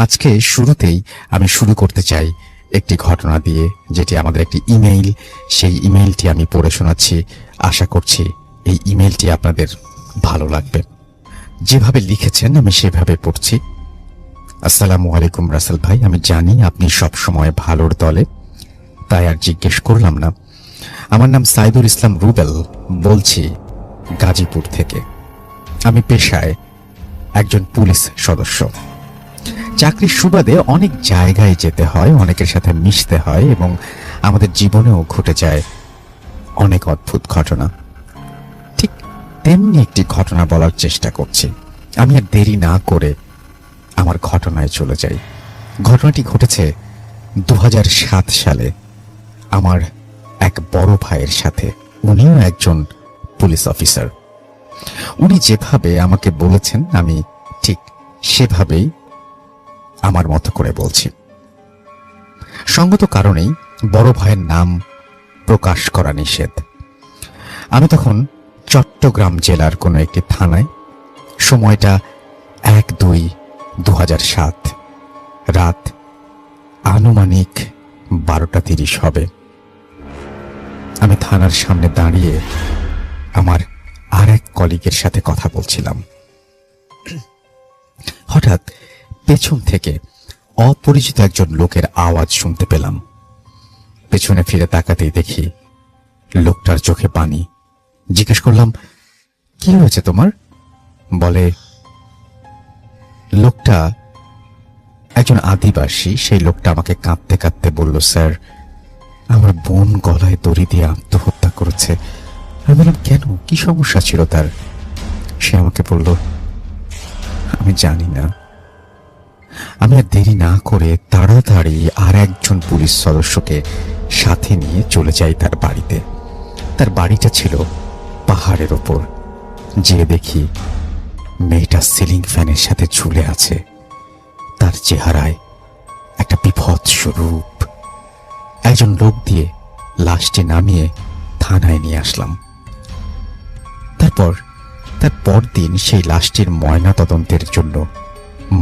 আজকে শুরুতেই আমি শুরু করতে চাই একটি ঘটনা দিয়ে, যেটি আমাদের একটি ইমেইল। সেই ইমেইলটি আমি পড়ে শোনাচ্ছি। আশা করছি এই ইমেইলটি আপনাদের ভালো লাগবে। যেভাবে লিখেছেন আমি সেভাবে পড়ছি। আসসালামু আলাইকুম রাসেল ভাই, আমি জানি আপনি সব সময় ভালোর দলে, তাই আর জিজ্ঞেস করলাম না। আমার নাম সাইদুল ইসলাম রুবেল, বলছি গাজীপুর থেকে। আমি পেশায় একজন পুলিশ সদস্য। চাকরির সুবাদে অনেক জায়গায় যেতে হয়, অনেকের সাথে মিশতে হয় এবং আমাদের জীবনেও ঘটে যায় অনেক অদ্ভুত ঘটনা। ঠিক তেমনি একটি ঘটনা বলার চেষ্টা করছি। আমি আর দেরি না করে আমার ঘটনায় চলে যাই। ঘটনাটি ঘটেছে 2007 সালে আমার এক বড় ভাইয়ের সাথে। উনিও একজন পুলিশ অফিসার। উনি যেভাবে আমাকে বলেছেন আমি ঠিক সেভাবেই আমার মতো করে বলছি। সঙ্গত কারণেই বড় ভাইয়ের নাম প্রকাশ করা নিষেধ। আমি তখন চট্টগ্রাম জেলার কোনো একটি থানায়। সময়টা 1/2/2007, রাত আনুমানিক 12:30 হবে। আমি থানার সামনে দাঁড়িয়ে আমার আর এক কলিগের সাথে কথা বলছিলাম। হঠাৎ পেছন থেকে অপরিচিত একজন লোকের আওয়াজ শুনতে পেলাম। পেছনে ফিরে তাকাতেই দেখি লোকটার চোখে পানি। জিজ্ঞেস করলাম, কি হয়েছে তোমার? বলে, লোকটা একজন আদিবাসী। সেই লোকটা আমাকে কাঁদতে কাঁদতে বলল, স্যার, আমার বোন গলায় দড়ি দিয়ে আত্মহত্যা করেছে। আমি বললাম, কেন, কি সমস্যা ছিল তার? সে আমাকে বলল, আমি জানি না। আমি আর দেরি না করে তাড়াতাড়ি আর একজন পুলিশ সদস্যকে সাথে নিয়ে চলে যাই তার বাড়িতে। তার বাড়িটা ছিল পাহাড়ের ওপর। যেয়ে দেখি মেয়েটা সিলিং ফ্যানের সাথে ঝুলে আছে। তার চেহারায় একটা বীভৎস রূপ। একজন লোক দিয়ে লাশটি নামিয়ে থানায় নিয়ে আসলাম। তার পরদিন সেই লাশটির ময়না তদন্তের জন্য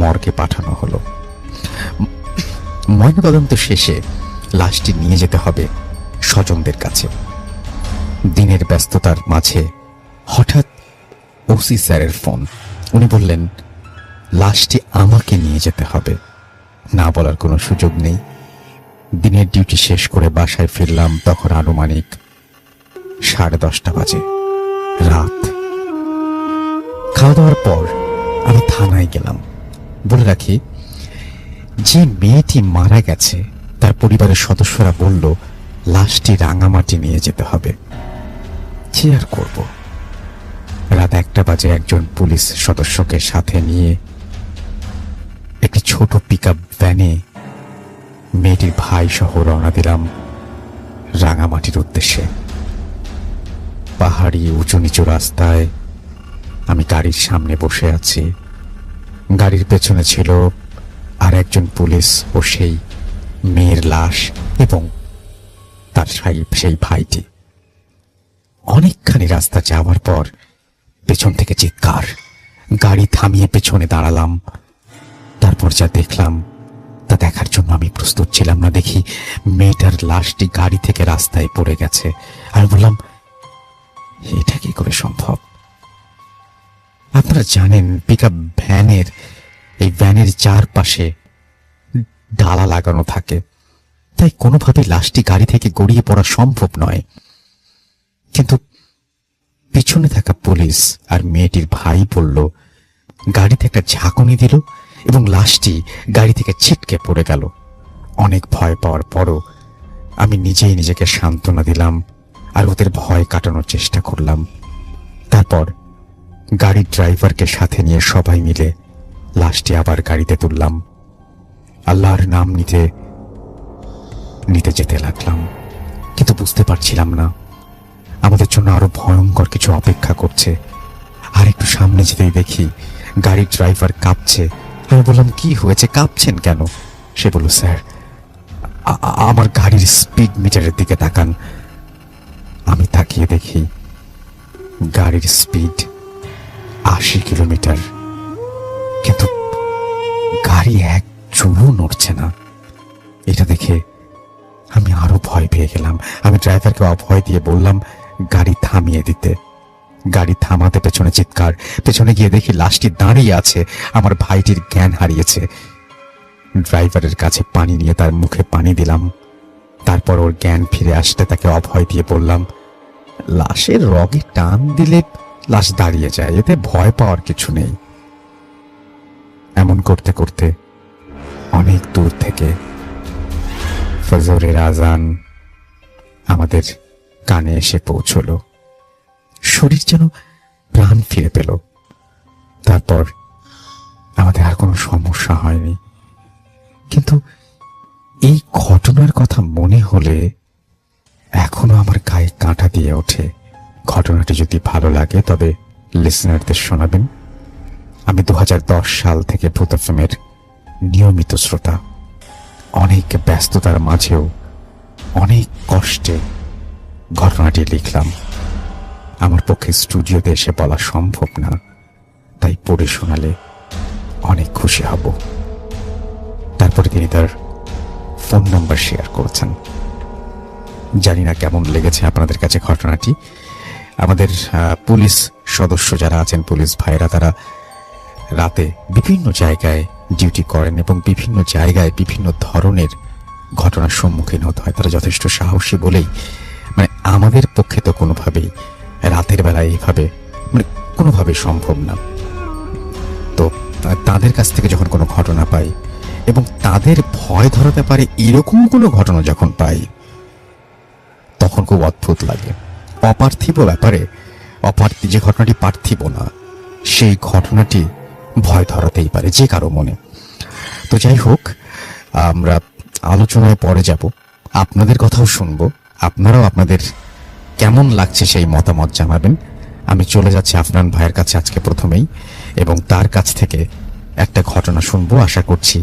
মর্গে পাঠানো হলো। ময়না তদন্ত শেষে লাশটি নিয়ে যেতে হবে স্বজনদের কাছে। দিনের ব্যস্ততার মাঝে হঠাৎ ওসি স্যারের ফোন। উনি বললেন, লাশটি আমাকে নিয়ে যেতে হবে। না বলার কোনো সুযোগ নেই। দিনের ডিউটি শেষ করে বাসায় ফিরলাম তখন আনুমানিক 10:30 বাজে, রাত। খাওয়া দাওয়ার পর আমি থানায় গেলাম। বলে রাখি, যে মেয়েটি মারা গেছে তার পরিবারের সদস্যরা বলল লাশটি রাঙামাটি নিয়ে যেতে হবে। কি আর করব? রাত 1টা বাজে একজন পুলিশ সদস্যকে সাথে নিয়ে একটি ছোট পিকআপ ভ্যানে মেয়েটির ভাই সহ রওনা দিলাম রাঙামাটির উদ্দেশ্যে। পাহাড়ি উঁচু নিচু রাস্তায় আমি গাড়ির সামনে বসে আছি। গাড়ির পেছনে ছিল আর একজন পুলিশ ও সেই মেয়ের লাশ এবং তার সেই ভাইটি। অনেকখানি রাস্তা যাওয়ার পর পেছন থেকে চিৎকার। গাড়ি থামিয়ে পেছনে দাঁড়ালাম। তারপর যা দেখলাম তা দেখার জন্য আমি প্রস্তুত ছিলাম না। দেখি মেয়েটার লাশটি গাড়ি থেকে রাস্তায় পড়ে গেছে। আমি বললাম, এটা কি করে সম্ভব? আপনারা জানেন, পিকআপ ভ্যানের এই ভ্যানের চারপাশে ডালা লাগানো থাকে, তাই কোনোভাবে লাশটি গাড়ি থেকে গড়িয়ে পড়া সম্ভব নয়। কিন্তু পিছনে থাকা পুলিশ আর মেয়েটির ভাই বলল, গাড়িতে একটা ঝাঁকুনি দিল এবং লাশটি গাড়ি থেকে ছিটকে পড়ে গেল। অনেক ভয় পাওয়ার পরও আমি নিজেই নিজেকে সান্ত্বনা দিলাম আর ওদের ভয় কাটানোর চেষ্টা করলাম। তারপর গাড়ির ড্রাইভারকে সাথে নিয়ে সবাই মিলে লাশটি আবার গাড়িতে তুললাম। আল্লাহর নাম নিতে নিতে যেতে লাগলাম, কিন্তু বুঝতে পারছিলাম না আমাদের জন্য আরো ভয়ঙ্কর কিছু অপেক্ষা করছে। আর একটু সামনে যেতেই দেখি গাড়ির ড্রাইভার কাঁপছে। আমি বললাম, কি হয়েছে, কাঁপছেন কেন? সে বলল, স্যার, আমার গাড়ির স্পিড মিটারের দিকে তাকান। আমি তাকিয়ে দেখি গাড়ির স্পিড 80 কিলোমিটার, কিন্তু গাড়ি চুলও নড়ছে না। এটা দেখে আমি আরো ভয় পেয়ে গেলাম। আমি ড্রাইভারকে অভয় দিয়ে বললাম গাড়ি থামিয়ে দিতে। গাড়ি থামাতে পেছনে চিৎকার। পেছনে গিয়ে দেখি লাশটি দাঁড়িয়ে আছে। আমার ভাইটির জ্ঞান হারিয়েছে। ড্রাইভারের কাছে পানি নিয়ে তার মুখে পানি দিলাম। তারপর ওর জ্ঞান ফিরে আসতে তাকে অভয় দিয়ে বললাম, লাশের রগে টান দিলে লাশ দাঁড়িয়ে যায়, এতে ভয় পাওয়ার কিছু নেই। এমন করতে করতে অনেক দূর থেকে ফজরের আজান আমাদের কানে এসে পৌঁছলো। শরীর যেন প্রাণ ফিরে পেল। তারপর আমাদের আর কোনো সমস্যা হয়নি। কিন্তু এই ঘটনার কথা মনে হলে এখনো আমার গায়ে কাঁটা দিয়ে ওঠে। ঘটনাটি যদি ভালো লাগে তবে লিসনারদের শোনাবেন। আমি 2010 সাল থেকে ভূত এফএমের নিয়মিত শ্রোতা। অনেক ব্যস্ততার মাঝেও অনেক কষ্টে ঘটনাটি লিখলাম। আমার পক্ষে স্টুডিওতে এসে বলা সম্ভব না, তাই পড়ে শোনালে অনেক খুশি হব। তারপরে তিনি তার ফোন নাম্বার শেয়ার করেছেন। জানি না কেমন লেগেছে আপনাদের কাছে ঘটনাটি। আমাদের পুলিশ সদস্য যারা আছেন, পুলিশ ভাইরা, তারা রাতে বিভিন্ন জায়গায় ডিউটি করেন এবং বিভিন্ন জায়গায় বিভিন্ন ধরনের ঘটনার সম্মুখীন হতে হয়। তারা যথেষ্ট সাহসী বলেই আমাদের পক্ষে তো কোনোভাবেই রাতের বেলায় এইভাবে কোনোভাবেই সম্ভব না। তো তাদের কাছ থেকে যখন কোনো ঘটনা পাই এবং তাদের ভয় ধরাতে পারে এরকম কোনো ঘটনা যখন পাই, তখন খুব অদ্ভুত লাগে। অপার্থিব ব্যাপারে যে ঘটনাটি পার্থিব না, সেই ঘটনাটি ভয় ধরাতেই পারে যে কারো মনে। তো যাই হোক, আমরা আলোচনায় পরে যাব, আপনাদের কথাও শুনবো। আপনারাও আপনাদের কেমন লাগছে সেই মতামত জানাবেন। আমি চলে যাচ্ছি আফনান ভাইয়ের কাছে আজকে প্রথমেই, এবং তার কাছ থেকে একটা ঘটনা শুনবো। আশা করছি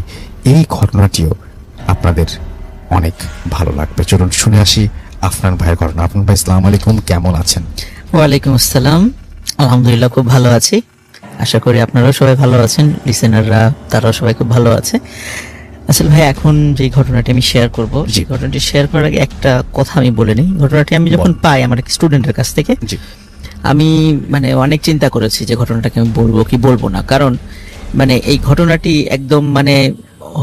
এই ঘটনাটিও আপনাদের অনেক ভালো লাগবে। চলুন শুনে আসি আফনান ভাইয়ের ঘটনা। আফনান ভাই, আসসালামু আলাইকুম, কেমন আছেন? ওয়ালাইকুম আসসালাম, আলহামদুলিল্লাহ খুব ভালো আছি। আশা করি আপনারাও সবাই ভালো আছেন, লিসেনাররা তারাও সবাই খুব ভালো আছে। আসলে ভাই, এখন যে ঘটনাটি আমি শেয়ার করব, সেই ঘটনাটি শেয়ার করার আগে একটা কথা আমি বলে নিই। ঘটনাটি আমি যখন পাই আমার এক স্টুডেন্টের কাছ থেকে, আমি অনেক চিন্তা করেছি যে ঘটনাটাকে আমি বলবো কি বলবো না। কারণ এই ঘটনাটি একদম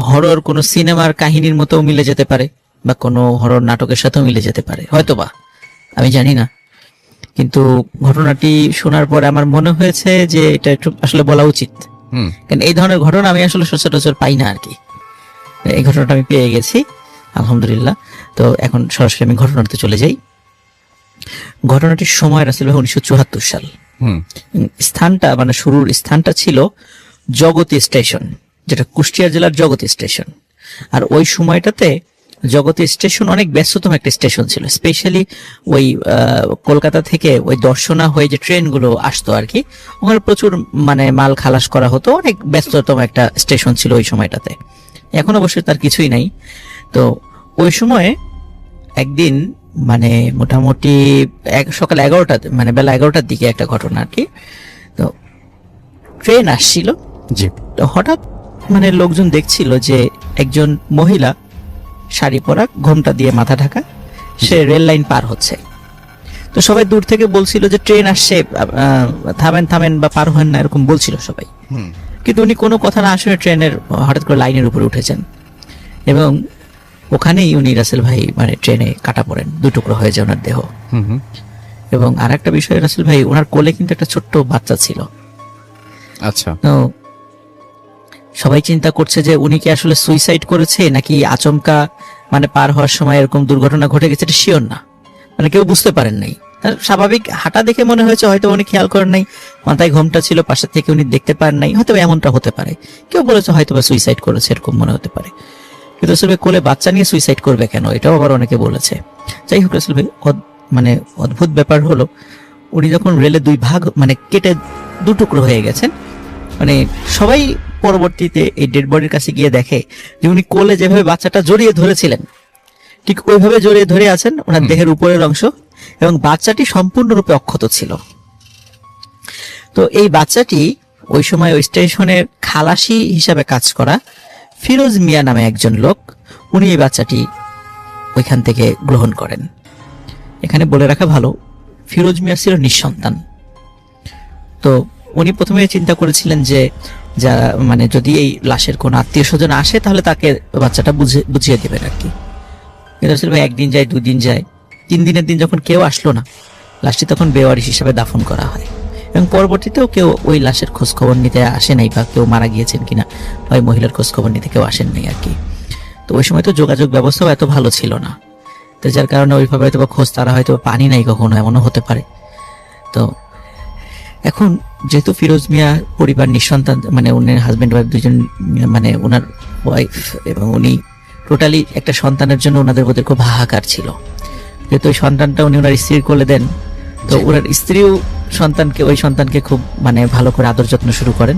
হরর কোনো সিনেমার কাহিনীর মতো মিলে যেতে পারে, বা কোনো হরর নাটকের সাথেও মিলে যেতে পারে হয়তোবা, আমি জানি না। কিন্তু ঘটনাটি শোনার পর আমার মনে হয়েছে যে এটা একটু আসলে বলা উচিত। কারণ এই ধরনের ঘটনা আমি আসলে সচরাচর পাই না আর কি। এই ঘটনাটা আমি পেয়ে গেছি, আলহামদুলিল্লাহ। তো এখন সরাসরি আমি ঘটনাতে চলে যাই। ঘটনাটির সময় রাসূল ভাই 1974 সাল। স্থানটা শুরুর স্থানটা ছিল জগতী স্টেশন, যেটা কুষ্টিয়া জেলার জগতী স্টেশন। আর ওই সময়টাতে জগতী স্টেশন অনেক ব্যস্ততম একটা স্টেশন ছিল। স্পেশালি ওই কলকাতা থেকে ওই দর্শনা হয়ে যে ট্রেনগুলো আসতো আর কি, ওখানে প্রচুর মাল খালাস করা হতো। অনেক ব্যস্ততম একটা স্টেশন ছিল ওই সময়টাতে। এখন অবশ্যই তার কিছুই নাই। তো ওই সময়ে একদিন মোটামুটি সকাল 11টাতে বেলা 11টার দিকে একটা ঘটনা আর কি। তো ট্রেন আসছিল, তো হঠাৎ লোকজন দেখছিল যে একজন মহিলা শাড়ি পরা, ঘোমটা দিয়ে মাথা ঢাকা, সে রেল লাইন পার হচ্ছে। তো সবাই দূর থেকে বলছিল যে ট্রেন আসছে, থামেন থামেন বা পার হন না, এরকম বলছিল সবাই। কিন্তু উনি কোনো কথা না শুনে ট্রেনের হঠাৎ করে লাইনের উপরে উঠেছেন, এবং ওখানেই উনি রাসেল ভাই ট্রেনে কাটা পড়েন, দুটুকরো হয়ে যায় ওনার দেহ। এবং আর একটা বিষয় রাসেল ভাই, ওনার কোলে কিন্তু একটা ছোট্ট বাচ্চা ছিল। আচ্ছা। তো সবাই চিন্তা করছে যে উনি কি আসলে সুইসাইড করেছে নাকি আচমকা পার হওয়ার সময় এরকম দুর্ঘটনা ঘটে গেছে, এটা শিওর না। কেউ বুঝতে পারেন নাই। স্বাভাবিক হাঁটা দেখে মনে হয়েছে হয়তো উনি খেয়াল করেন নাই, মাথায় ঘোমটা ছিল, পাশে থেকে উনি দেখতে পারেন নাই, হয়তো এমনটা হতে পারে। কেউ বলেছে হয়তো বা সুইসাইড করেছে, এরকম মনে হতে পারে। কিন্তু আসলে কোলে বাচ্চা নিয়ে সুইসাইড করবে কেন, এটাও আবার অনেকে বলেছে। যাই হোক রাসূল ভাই, অদ্ভুত ব্যাপার হলো, উনি যখন রেলে দুই ভাগ কেটে দুটুকরো হয়ে গেছেন, সবাই পরবর্তীতে এই ডেড বডির কাছে গিয়ে দেখে যে উনি কোলে যেভাবে বাচ্চাটা জড়িয়ে ধরেছিলেন, ঠিক ওইভাবে জড়িয়ে ধরে আছেন ওনার দেহের উপরের অংশ, এবং বাচ্চাটি সম্পূর্ণরূপে অক্ষত ছিল। তো এই বাচ্চাটি ওই সময় ওই স্টেশনের খালাসি হিসাবে কাজ করা ফিরোজ মিয়া নামে একজন লোক, উনি এই বাচ্চাটি ওইখান থেকে গ্রহণ করেন। এখানে বলে রাখা ভালো, ফিরোজ মিয়া ছিল নিঃসন্তান। তো উনি প্রথমে চিন্তা করেছিলেন যে যা মানে যদি এই লাশের কোনো আত্মীয় স্বজন আসে তাহলে তাকে বাচ্চাটা বুঝিয়ে দেবেন আর কি। কিন্তু আসলে ভাই একদিন যায়, 2 দিন যায়, 3 দিনের দিন যখন কেউ আসলো না, লাশটি তখন বেওয়ারিশ হিসাবে দাফন করা হয়। এবং পরবর্তীতেও কেউ ওই লাশের খোঁজ খবর নিতে আসে নাই, বা কেউ মারা গিয়েছেন কিনা ওই মহিলার খোঁজ খবর নিতে কেউ আসেন নাই আর কি। তো ওই সময় তো যোগাযোগ ব্যবস্থাও এত ভালো ছিল না, তো যার কারণে ওইভাবে হয়তো খোঁজ তারা হয়তো পানি নাই কখনো, এমনও হতে পারে। তো এখন যেহেতু ফিরোজ মিয়া পরিবার নিঃসন্তান, মানে উনার হাজবেন্ড ওয়াইফ দুজন, মানে ওনার ওয়াইফ এবং উনি টোটালি একটা সন্তানের জন্য ওনাদের মধ্যে খুব হাহাকার ছিল। যেহেতু ওই সন্তানটা উনি ওনার স্ত্রীর কোলে দেন, তো ওনার স্ত্রীও ওই সন্তানকে খুব মানে ভালো করে আদর যত্ন শুরু করেন।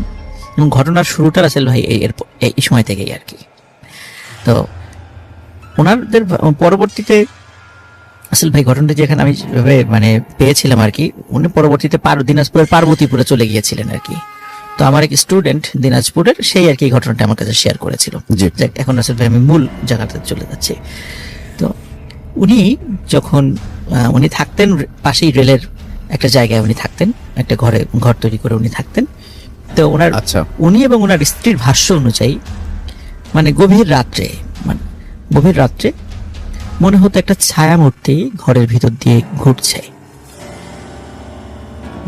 এবং ঘটনার শুরুটা রাসেল ভাই এই সময় থেকেই আর কি। তো ওনাদের পরবর্তীতে আসল ভাই ঘটনাটা যেখানে আমি মানে পেয়েছিলাম আর কি, উনি পরবর্তীতে দিনাজপুরের পার্বতীপুরে চলে গিয়েছিলেন আর কি। তো আমার এক স্টুডেন্ট দিনাজপুরের, সেই আর কি এই ঘটনাটা আমার কাছে শেয়ার করেছিল। এখন আসল ভাই আমি মূল জায়গাতে চলে যাচ্ছি। তো উনি যখন উনি থাকতেন পাশেই রেলের একটা জায়গায়, উনি থাকতেন একটা ঘর তৈরি করে উনি থাকতেন। তো ওনার উনি এবং ওনার স্ত্রীর ভাষ্য অনুযায়ী মানে গভীর রাত্রে মনে হতো একটা ছায়ামূর্তি ঘরের ভিতর দিয়ে ঘুরছে।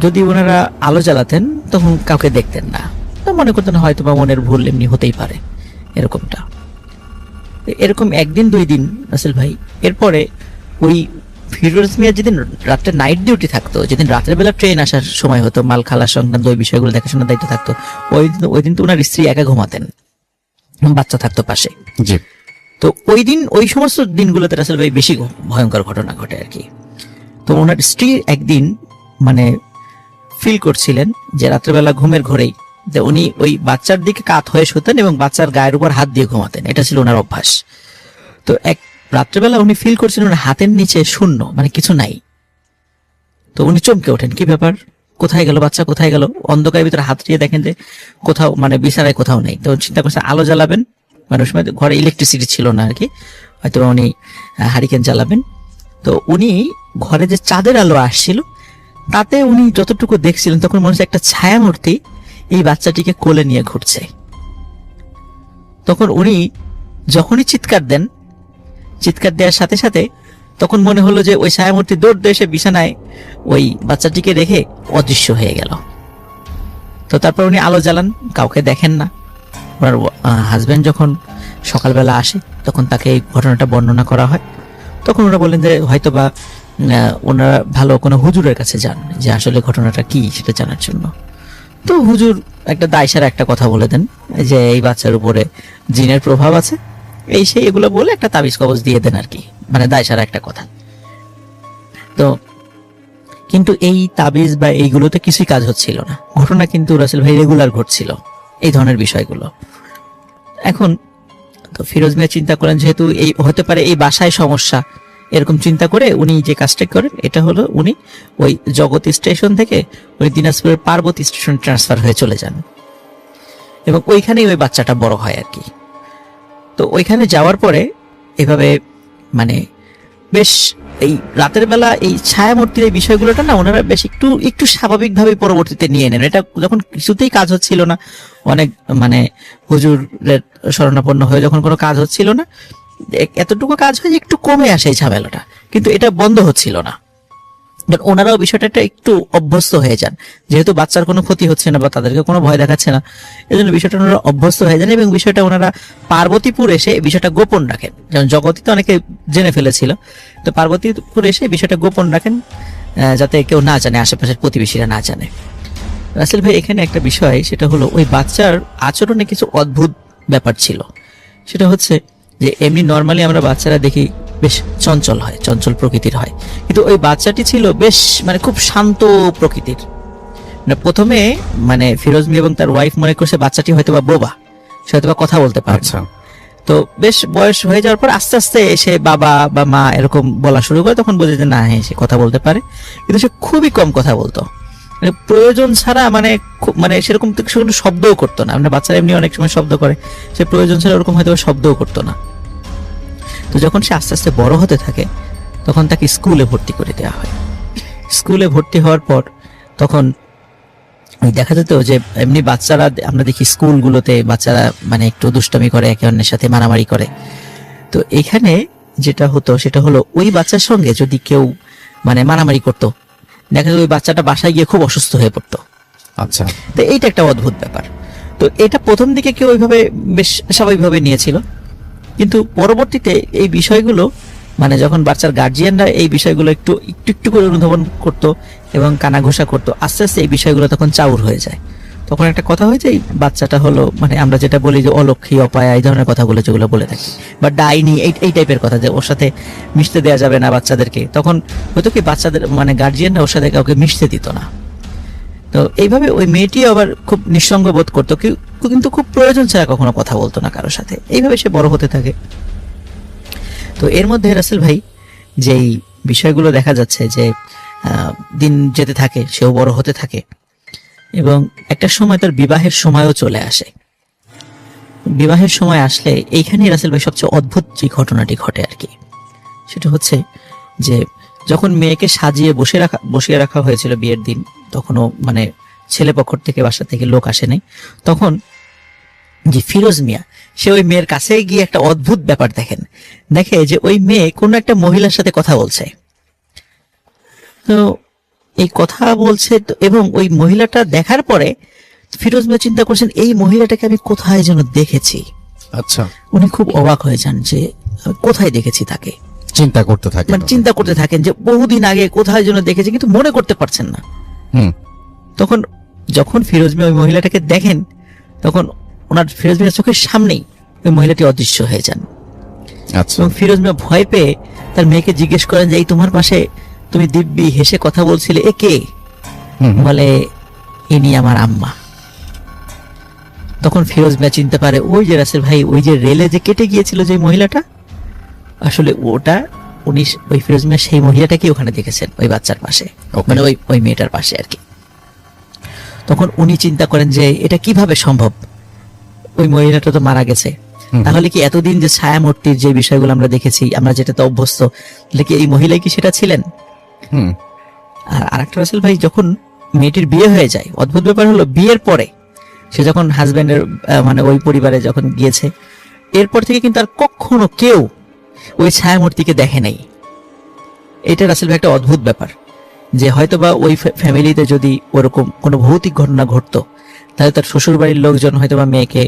যদি ওনারা আলো জ্বালাতেন তখন কাউকে দেখতেন না, তো মনে করতেন হয়তো বা মনের ভুল, এমনি হতেই পারে এরকমটা। এরকম 1 দিন 2 দিন রাসেল ভাই। এরপরে ওই ফিরোজ মিয়া যেদিন রাত্রে নাইট ডিউটি থাকতো, যেদিন রাতের বেলা ট্রেন আসার সময় হতো, মাল খালা সংক্রান্ত ওই বিষয়গুলো দেখাশোনার দায়িত্ব থাকতো, ওই দিন তো ওনার স্ত্রী একা ঘুমাতেন, বাচ্চা থাকতো পাশে। তো ওই সমস্ত দিনগুলোতে রাসেল ভাই বেশি ভয়ঙ্কর ঘটনা ঘটে আর কি। তো ওনার স্ত্রী একদিন মানে ফিল করছিলেন যে রাত্রেবেলা ঘুমের ঘোরেই যে উনি ওই বাচ্চার দিকে কাত হয়ে শুতেন এবং বাচ্চার গায়ের উপর হাত দিয়ে ঘুমাতেন, এটা ছিল ওনার অভ্যাস। তো রাত্রেবেলা উনি ফিল করছিলেন ওনার হাতের নিচে শূন্য, মানে কিছু নাই। তো উনি চমকে ওঠেন, কি ব্যাপার, কোথায় গেল বাচ্চা, কোথায় গেল? অন্ধকারের ভিতরে হাত দিয়ে দেখেন যে কোথাও মানে বিছানায় কোথাও নেই। তো চিন্তা করছেন আলো জ্বালাবেন, মানে ওই সময় ঘরে ইলেকট্রিসিটি ছিল না আর কি, হয়তো উনি হারিকেন জ্বালাবেন। তো উনি ঘরে যে চাঁদের আলো আসছিল তাতে উনি যতটুকু দেখছিলেন তখন মনে হচ্ছে একটা ছায়ামূর্তি এই বাচ্চাটিকে কোলে নিয়ে ঘুরছে। তখন উনি যখনই চিৎকার দেওয়ার সাথে সাথে তখন মনে হলো যে ওই ছায়ামূর্তি দৌড় দিয়ে এসে বিছানায় ওই বাচ্চাটিকে রেখে অদৃশ্য হয়ে গেল। তো তারপর উনি আলো জ্বালান, কাউকে দেখেন না। ওনার হাজবেন্ড যখন সকালবেলা আসে তখন তাকে এই ঘটনাটা বর্ণনা করা হয়। তখন ওরা বললেন যে হয়তো বা ওনারা ভালো কোনো হুজুরের কাছে যান যে আসলে ঘটনাটা কি সেটা জানার জন্য। তো হুজুর একটা দায়সারা একটা কথা বলে দেন যে এই বাচ্চার উপরে জিনের প্রভাব আছে, এই সেই এগুলো বলে একটা তাবিজ কবজ দিয়ে দেন আর কি, মানে দায়সারা একটা কথা। তো কিন্তু এই তাবিজ বা এইগুলোতে কিছুই কাজ হচ্ছিল না। ঘটনা কিন্তু রাসেল ভাই রেগুলার ঘটছিল এই ধরনের বিষয়গুলো। এখন তো ফিরোজ মিয়া চিন্তা করেন যেহেতু এই হতে পারে এই বাসায় সমস্যা, এরকম চিন্তা করে উনি যে কাজটা করেন এটা হলো উনি ওই জগতী স্টেশন থেকে উনি দিনাজপুরের পার্বতী স্টেশন ট্রান্সফার হয়ে চলে যান এবং ওইখানেই ওই বাচ্চাটা বড় হয় আর কি। তো ওইখানে যাওয়ার পরে এভাবে মানে বেশ এই রাতের বেলা এই ছায়ামূর্তির এই বিষয়গুলোটা না ওনারা বেশ একটু স্বাভাবিকভাবে পরবর্তীতে নিয়ে নেন। এটা যখন কিছুতেই কাজ হচ্ছিল না, অনেক মানে হুজুরের শরণাপন্ন হয়ে যখন কোনো কাজ হচ্ছিল না, এতটুকু কাজ হয় একটু কমে আসে এই ঝামেলাটা, কিন্তু এটা বন্ধ হচ্ছিল না। ওনারাও বিষয়টা একটু অভ্যস্ত হয়ে যান, যেহেতু বাচ্চার কোনো ক্ষতি হচ্ছে না বা তাদেরকে কোনো ভয় দেখাচ্ছে না, এই জন্য বিষয়টা ওনারা অভ্যস্ত হয়ে যান এবং বিষয়টা ওনারা পার্বতীপুর এসে বিষয়টা গোপন রাখেন। যেমন জগতীতে অনেকে জেনে ফেলেছিল, তো পার্বতীপুর এসে বিষয়টা গোপন রাখেন যাতে কেউ না জানে, আশেপাশের প্রতিবেশীরা না জানে। রাসেল ভাই এখানে একটা বিষয়, সেটা হলো ওই বাচ্চার আচরণে কিছু অদ্ভুত ব্যাপার ছিল। সেটা হচ্ছে যে এমনি নর্মালি আমরা বাচ্চারা দেখি বেশ চঞ্চল হয়, চঞ্চল প্রকৃতির হয়, কিন্তু ওই বাচ্চাটি ছিল বেশ মানে খুব শান্ত প্রকৃতির। মানে প্রথমে মানে ফিরোজ মিয়া এবং তার ওয়াইফ মনে করছে বাচ্চাটি হয়তো বা বোবা, সে হয়তো বা কথা বলতে পারে। তো বেশ বয়স হয়ে যাওয়ার পর আস্তে আস্তে সে বাবা বা মা এরকম বলা শুরু করে, তখন বোঝে যে না হ্যাঁ সে কথা বলতে পারে, কিন্তু সে খুবই কম কথা বলতো। মানে প্রয়োজন ছাড়া মানে মানে সেরকম তো কোনো শব্দও করতো না। মানে বাচ্চারা এমনি অনেক সময় শব্দ করে, সে প্রয়োজন ছাড়া ওরকম হয়তো শব্দও করতো না। তো যখন সে আস্তে আস্তে বড় হতে থাকে তখন তাকে স্কুলে ভর্তি করে দেওয়া হয়। স্কুলে ভর্তি হওয়ার পর তখন দেখা যেত যে এমনি বাচ্চারা, আমরা দেখি স্কুলগুলোতে বাচ্চারা মানে একটু দুষ্টামি করে, একে অন্যের সাথে মারামারি করে। তো এখানে যেটা হতো সেটা হলো ওই বাচ্চার সঙ্গে যদি কেউ মানে মারামারি করতো, দেখা যায় ওই বাচ্চাটা বাসায় গিয়ে খুব অসুস্থ হয়ে পড়তো। আচ্ছা, তো এইটা একটা অদ্ভুত ব্যাপার। তো এটা প্রথম দিকে কেউ ওইভাবে বেশ স্বাভাবিকভাবে নিয়েছিল, কিন্তু পরবর্তীতে এই বিষয়গুলো মানে যখন বাচ্চার গার্জিয়ানরা এই বিষয়গুলো একটু একটু একটু করে অনুধাবন করতো এবং কানাঘোষা করতো, আস্তে আস্তে এই বিষয়গুলো তখন চাউর হয়ে যায়। তখন একটা কথা হয় যে এই বাচ্চাটা হলো মানে আমরা যেটা বলি যে অলক্ষী, অপায়া, এই ধরনের কথাগুলো যেগুলো বলে থাকি, বা ডাইনি, এই টাইপের কথা, যে ওর সাথে মিশতে দেওয়া যাবে না বাচ্চাদেরকে। তখন হয়তো কি বাচ্চাদের মানে গার্জিয়ানরা ওর সাথে কাউকে মিশতে দিত না। তো এইভাবে ওই মেয়েটি আবার খুব নিঃসঙ্গ বোধ করতো, কিন্তু খুব প্রয়োজন ছাড়া কখনো কথা বলতো না কারোর সাথে। এইভাবে সে বড় হতে থাকে। তো এর মধ্যে রাসেল ভাই যেই বিষয়গুলো দেখা যাচ্ছে যে দিন যেতে থাকে, সেও বড় হতে থাকে এবং একটা সময় তার বিবাহের সময়ও চলে আসে। বিবাহের সময় আসলে এইখানেই রাসেল ভাই সবচেয়ে অদ্ভুত যে ঘটনাটি ঘটে আর কি, সেটা হচ্ছে যে যখন মেয়েকে সাজিয়ে বসিয়ে রাখা হয়েছিল বিয়ের দিন, তখনও মানে ছেলে পক্ষ থেকে বাসা থেকে লোক আসে নাই, তখন যে ফিরোজ মিয়া সে ওই মেয়ের কাছে গিয়ে একটা অদ্ভুত ব্যাপার দেখে যে ওই মেয়ে কোনো একটা মহিলার সাথে কথা বলছে। তো এই কথা বলছে এবং ওই মহিলাটা দেখার পরে ফিরোজ মিয়া চিন্তা করছেন এই মহিলাটাকে আমি কোথায় যেন দেখেছি। আচ্ছা, উনি খুব অবাক হয়ে যান যে কোথায় দেখেছি তাকে, চিন্তা করতে থাকেন, মানে চিন্তা করতে থাকেন যে বহুদিন আগে কোথায় যেন দেখেছি, কিন্তু মনে করতে পারছেন না। তখন যখন ফিরোজ মিয়া ওই মহিলাটাকে দেখেন, তখন ওনার ফিরোজ মিয়ার চোখের সামনেই ওই মহিলাটি অদৃশ্য হয়ে যান। আচ্ছা, এবং ফিরোজ মিয়া ভয় পেয়ে তার মেয়েকে জিজ্ঞেস করেন যে এই তোমার পাশে তুমি দিব্যি হেসে কথা বলছিলে, এ কে? বলে ইনি আমার আম্মা। তখন ফিরোজ মিয়া চিনতে পারে ওই যে রাসেল ভাই ওই যে রেলে যে কেটে গিয়েছিল যে মহিলাটা, আসলে ওটা উনি ওই ফিরোজ মিয়া সেই মহিলাটাকে ওখানে দেখেছেন ওই বাচ্চার পাশে, মানে ওই মেয়েটার পাশে আর কি। তখন উনি চিন্তা করেন যে এটা কিভাবে সম্ভব, ওই মহিলাটা তো মারা গেছে, তাহলে কি এতদিন যে ছায়ামূর্তির যে বিষয়গুলো আমরা দেখেছি, আমরা যেটাতে অভ্যস্ত, তাহলে কি এই মহিলাই কি সেটা ছিলেন? আর আরেকটা রাসেল ভাই, যখন মেয়েটির বিয়ে হয়ে যায়, অদ্ভুত ব্যাপার হলো বিয়ের পরে সে যখন হাজবেন্ডের মানে ওই পরিবারে যখন গিয়েছে, এরপর থেকে কিন্তু আর কখনো কেউ ওই ছায়ামূর্তিকে দেখে নাই। এটা রাসেল ভাই একটা অদ্ভুত ব্যাপার, যে হয়তোবা ওই ফ্যামিলিতে যদি ওরকম কোনো ভৌতিক ঘটনা ঘটতো, তাহলে তার শ্বশুর বাড়ির লোকজন হয়তোবা মেয়েকে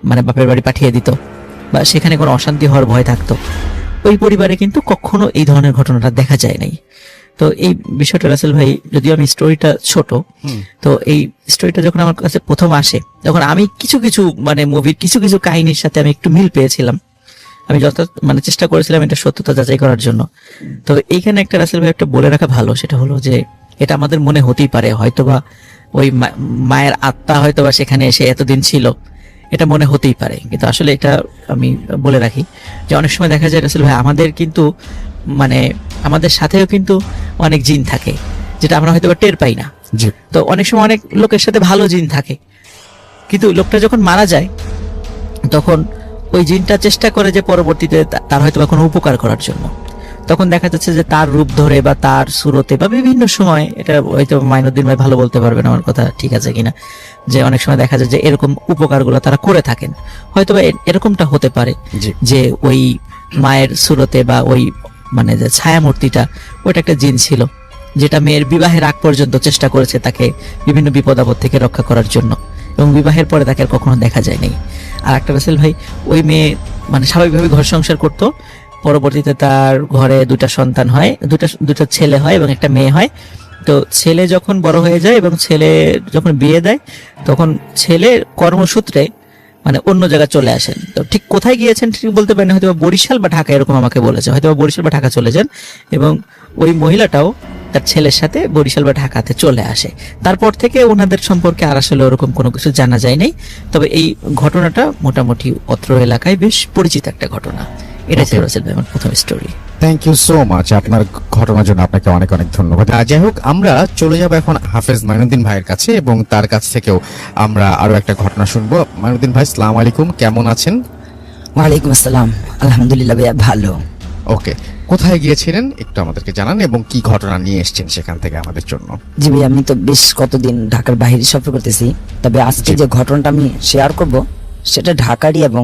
মানে বাপের বাড়ি পাঠিয়ে দিত, বা সেখানে কোনো অশান্তি হওয়ার ভয় থাকতো। ওই পরিবারে কিন্তু কখনো এই ধরনের ঘটনাটা দেখা যায় নাই। তো এই বিষয়টা রাসেল ভাই, যদিও আমি স্টোরিটা ছোট, তো এই স্টোরিটা যখন আমার কাছে প্রথম আসে, তখন আমি কিছু কিছু মানে মুভির কিছু কিছু কাহিনীর সাথে আমি একটু মিল পেয়েছিলাম। আমি যত মানে চেষ্টা করেছিলাম এটা সত্যতা যাচাই করার জন্য। তো এইখানে একটা রাসেল ভাই একটা বলে রাখা ভালো, সেটা হলো যে এটা আমাদের মনে হতেই পারে হয়তোবা ওই মায়ের আত্মা হয়তোবা সেখানে এসে এতদিন ছিল, এটা মনে হতেই পারে, কিন্তু আসলে এটা আমি বলে রাখি যে অনেক সময় দেখা যায় রাসেল ভাই আমাদের কিন্তু মানে আমাদের সাথেও কিন্তু অনেক জিন থাকে, যেটা আমরা হয়তো টের পাই না। তো অনেক সময় অনেক লোকের সাথে ভালো জিন থাকে, কিন্তু লোকটা যখন মারা যায় তখন ওই জিনটা চেষ্টা করে যে পরবর্তীতে তার হয়তো কোনো উপকার করার জন্য। তখন দেখা যাচ্ছে যে তার রূপ ধরে বা তার সুরতে বা বিভিন্ন সময়, এটা হয়তো মাইনুদ্দিন ভাই ভালো বলতে পারবেন আমার কথা ঠিক আছে কিনা, যে অনেক সময় দেখা যায় যে এরকম উপকারগুলো তারা করে থাকেন। হয়তো এরকমটা হতে পারে যে ওই মায়ের সুরতে বা ওই মানে যে ছায়ামূর্তিটা, ওইটা একটা জিন ছিল, যেটা মেয়ের বিবাহের আগ পর্যন্ত চেষ্টা করেছে তাকে বিভিন্ন বিপদ আপদ থেকে রক্ষা করার জন্য, এবং বিবাহের পরে তাকে আর কখনো দেখা যায়নি। আর একটা রাসেল ভাই, ওই মেয়ে মানে স্বাভাবিকভাবে ঘর সংসার করতো, পরবর্তীতে তার ঘরে দুটা সন্তান হয়, দুটা ছেলে হয় এবং একটা মেয়ে হয়। তো ছেলে যখন বড় হয়ে যায় এবং ছেলে যখন বিয়ে দেয়, তখন ছেলে কর্মসূত্রে মানে অন্য জায়গায় চলে আসেন। তো ঠিক কোথায় গিয়েছেন ঠিক বলতে পারেন, হয়তো বরিশাল বা ঢাকা, এরকম আমাকে বলেছে, হয়তো বরিশাল বা ঢাকা চলে যান, এবং ওই মহিলাটাও তার ছেলের সাথে বরিশাল বা ঢাকাতে চলে আসে। তারপর থেকে ওনাদের সম্পর্কে আর আসলে ওরকম কোনো কিছু জানা যায় নাই। তবে এই ঘটনাটা মোটামুটি অত্র এলাকায় বেশ পরিচিত একটা ঘটনা। এটা ছিল রাসেল ভাই আমার প্রথম story. Thank you so much, আপনার ঘটনার জন্য আপনাকে অনেক অনেক ধন্যবাদ। যাই হোক, আমরা চলে যাব এখন হাফেজ মাইনুদ্দিন ভাইয়ের কাছে এবং তার কাছ থেকেও আমরা আরো একটা ঘটনা শুনবো। মাইনুদ্দিন ভাই, সালাম আলাইকুম, কেমন আছেন? ওয়ালাইকুম আসসালাম, আলহামদুলিল্লাহ ভাইয়া ভালো। ওকে, কোথায় গিয়েছিলেন একটু আমাদেরকে জানান এবং কি ঘটনা নিয়ে এসেছেন সেখান থেকে আমাদের জন্য। জি ভাই, আমি তো বেশ কতদিন ঢাকার বাইরে সফর করতেছি, তবে আজকে জি। যে ঘটনাটা আমি শেয়ার করব সেটা ঢাকারই এবং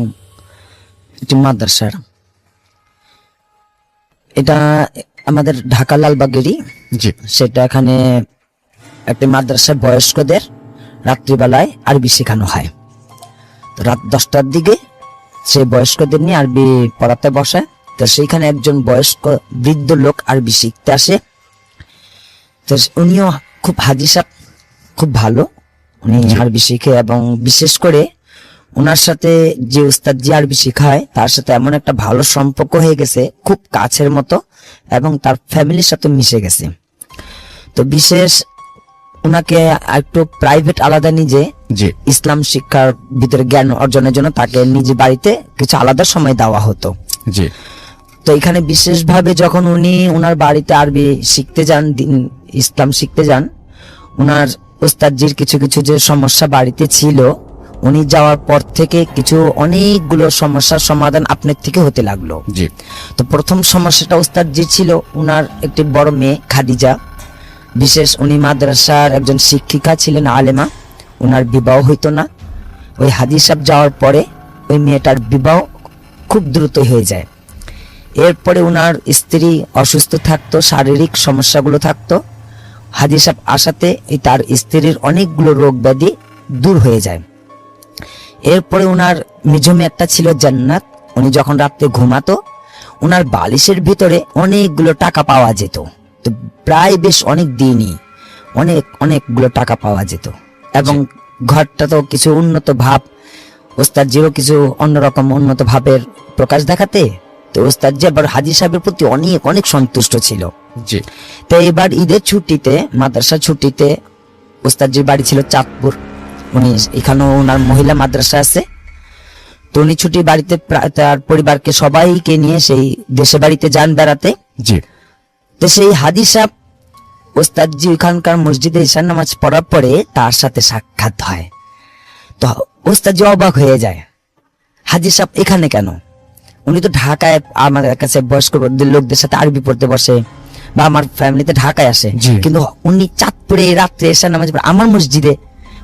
একটি মাদ্রাসার। এটা আমাদের ঢাকা লালবাগেরই। জি সেটা এখানে একটি মাদ্রাসায় বয়স্কদের রাত্রিবেলায় আরবি শেখানো হয়। তো রাত 10টার দিকে সেই বয়স্কদের নিয়ে আরবি পড়াতে বসে। তো সেইখানে একজন বয়স্ক বৃদ্ধ লোক আরবি শিখতে আসে। তো উনিও খুব হাজি সাহেব, খুব ভালো, উনি আরবি শিখে এবং বিশেষ করে ওনার সাথে যে উস্তাদ যে আরবি শেখায় তার সাথে এমন একটা ভালো সম্পর্ক হয়ে গেছে, খুব কাছের মতো, এবং তার ফ্যামিলির সাথে মিশে গেছে। তো বিশেষ ওনাকে একটু প্রাইভেট আলাদা নিজে জি ইসলাম শিক্ষার ভিতরে জ্ঞান অর্জনের জন্য তাকে নিজে বাড়িতে কিছু আলাদা সময় দেওয়া হতো। জি তো এখানে বিশেষভাবে যখন উনি ওনার বাড়িতে আরবি শিখতে যান, ইসলাম শিখতে যান, ওনার ওস্তাদজির কিছু কিছু যে সমস্যা বাড়িতে ছিল, উনি যাওয়ার পর থেকে কিছু অনেকগুলো সমস্যার সমাধান আপনার থেকে হতে লাগলো। জি তো প্রথম সমস্যাটা ওস্তাদজি ছিল ওনার একটি বড় মেয়ে খাদিজা। বিশেষ উনি মাদ্রাসার একজন শিক্ষিকা ছিলেন, আলেমা। ওনার বিবাহ হইতো না। ওই হাজি সাহেব যাওয়ার পরে ওই মেয়েটার বিবাহ খুব দ্রুত হয়ে যায়। এরপরে ওনার স্ত্রী অসুস্থ থাকতো, শারীরিক সমস্যাগুলো থাকতো। হাজি সাহেব আসাতে এই তার স্ত্রীর অনেকগুলো রোগ ব্যাধি দূর হয়ে যায়। এরপরে ওনার মেজ মেয়ে একটা ছিল জান্নাত। উনি যখন রাত্রে ঘুমাতো, ওনার বালিশের ভিতরে অনেকগুলো টাকা পাওয়া যেত। তো প্রায় বেশ অনেক দিনই অনেকগুলো টাকা পাওয়া যেত, এবং ঘরটা তো কিছু উন্নত ভাব, ওস্তাদজিরও কিছু অন্যরকম উন্নত ভাবের প্রকাশ দেখাতে। তো ওস্তাদজি আবার হাজি সাহেবের প্রতি অনেক অনেক সন্তুষ্ট ছিল। জি তো এবার ঈদের ছুটিতে, মাদ্রাসা ছুটিতে, ওস্তাদজির বাড়ি ছিল চাঁদপুর। উনি এখানেও ওনার মহিলা মাদ্রাসা আছে। তো উনি ছুটি বাড়িতে তার পরিবারকে সবাইকে নিয়ে সেই দেশে বাড়িতে যান বেড়াতে। জি তো সেই হাজি সাহেব ওস্তাদজি ওখানকার মসজিদে ঈশার নামাজ পড়ার পরে তার সাথে সাক্ষাৎ হয়। তো ওস্তাদজি অবাক হয়ে যায়, হাজি সাহেব এখানে কেন? উনি তো ঢাকায় আমাদের কাছে বয়স্ক লোকদের সাথে আরবি পড়তে বসে, বা আমার ফ্যামিলিতে ঢাকায় আসে, জি। কিন্তু উনি চাঁদপুরে রাত্রে ঈশার নামাজ পড়ে আমার মসজিদে।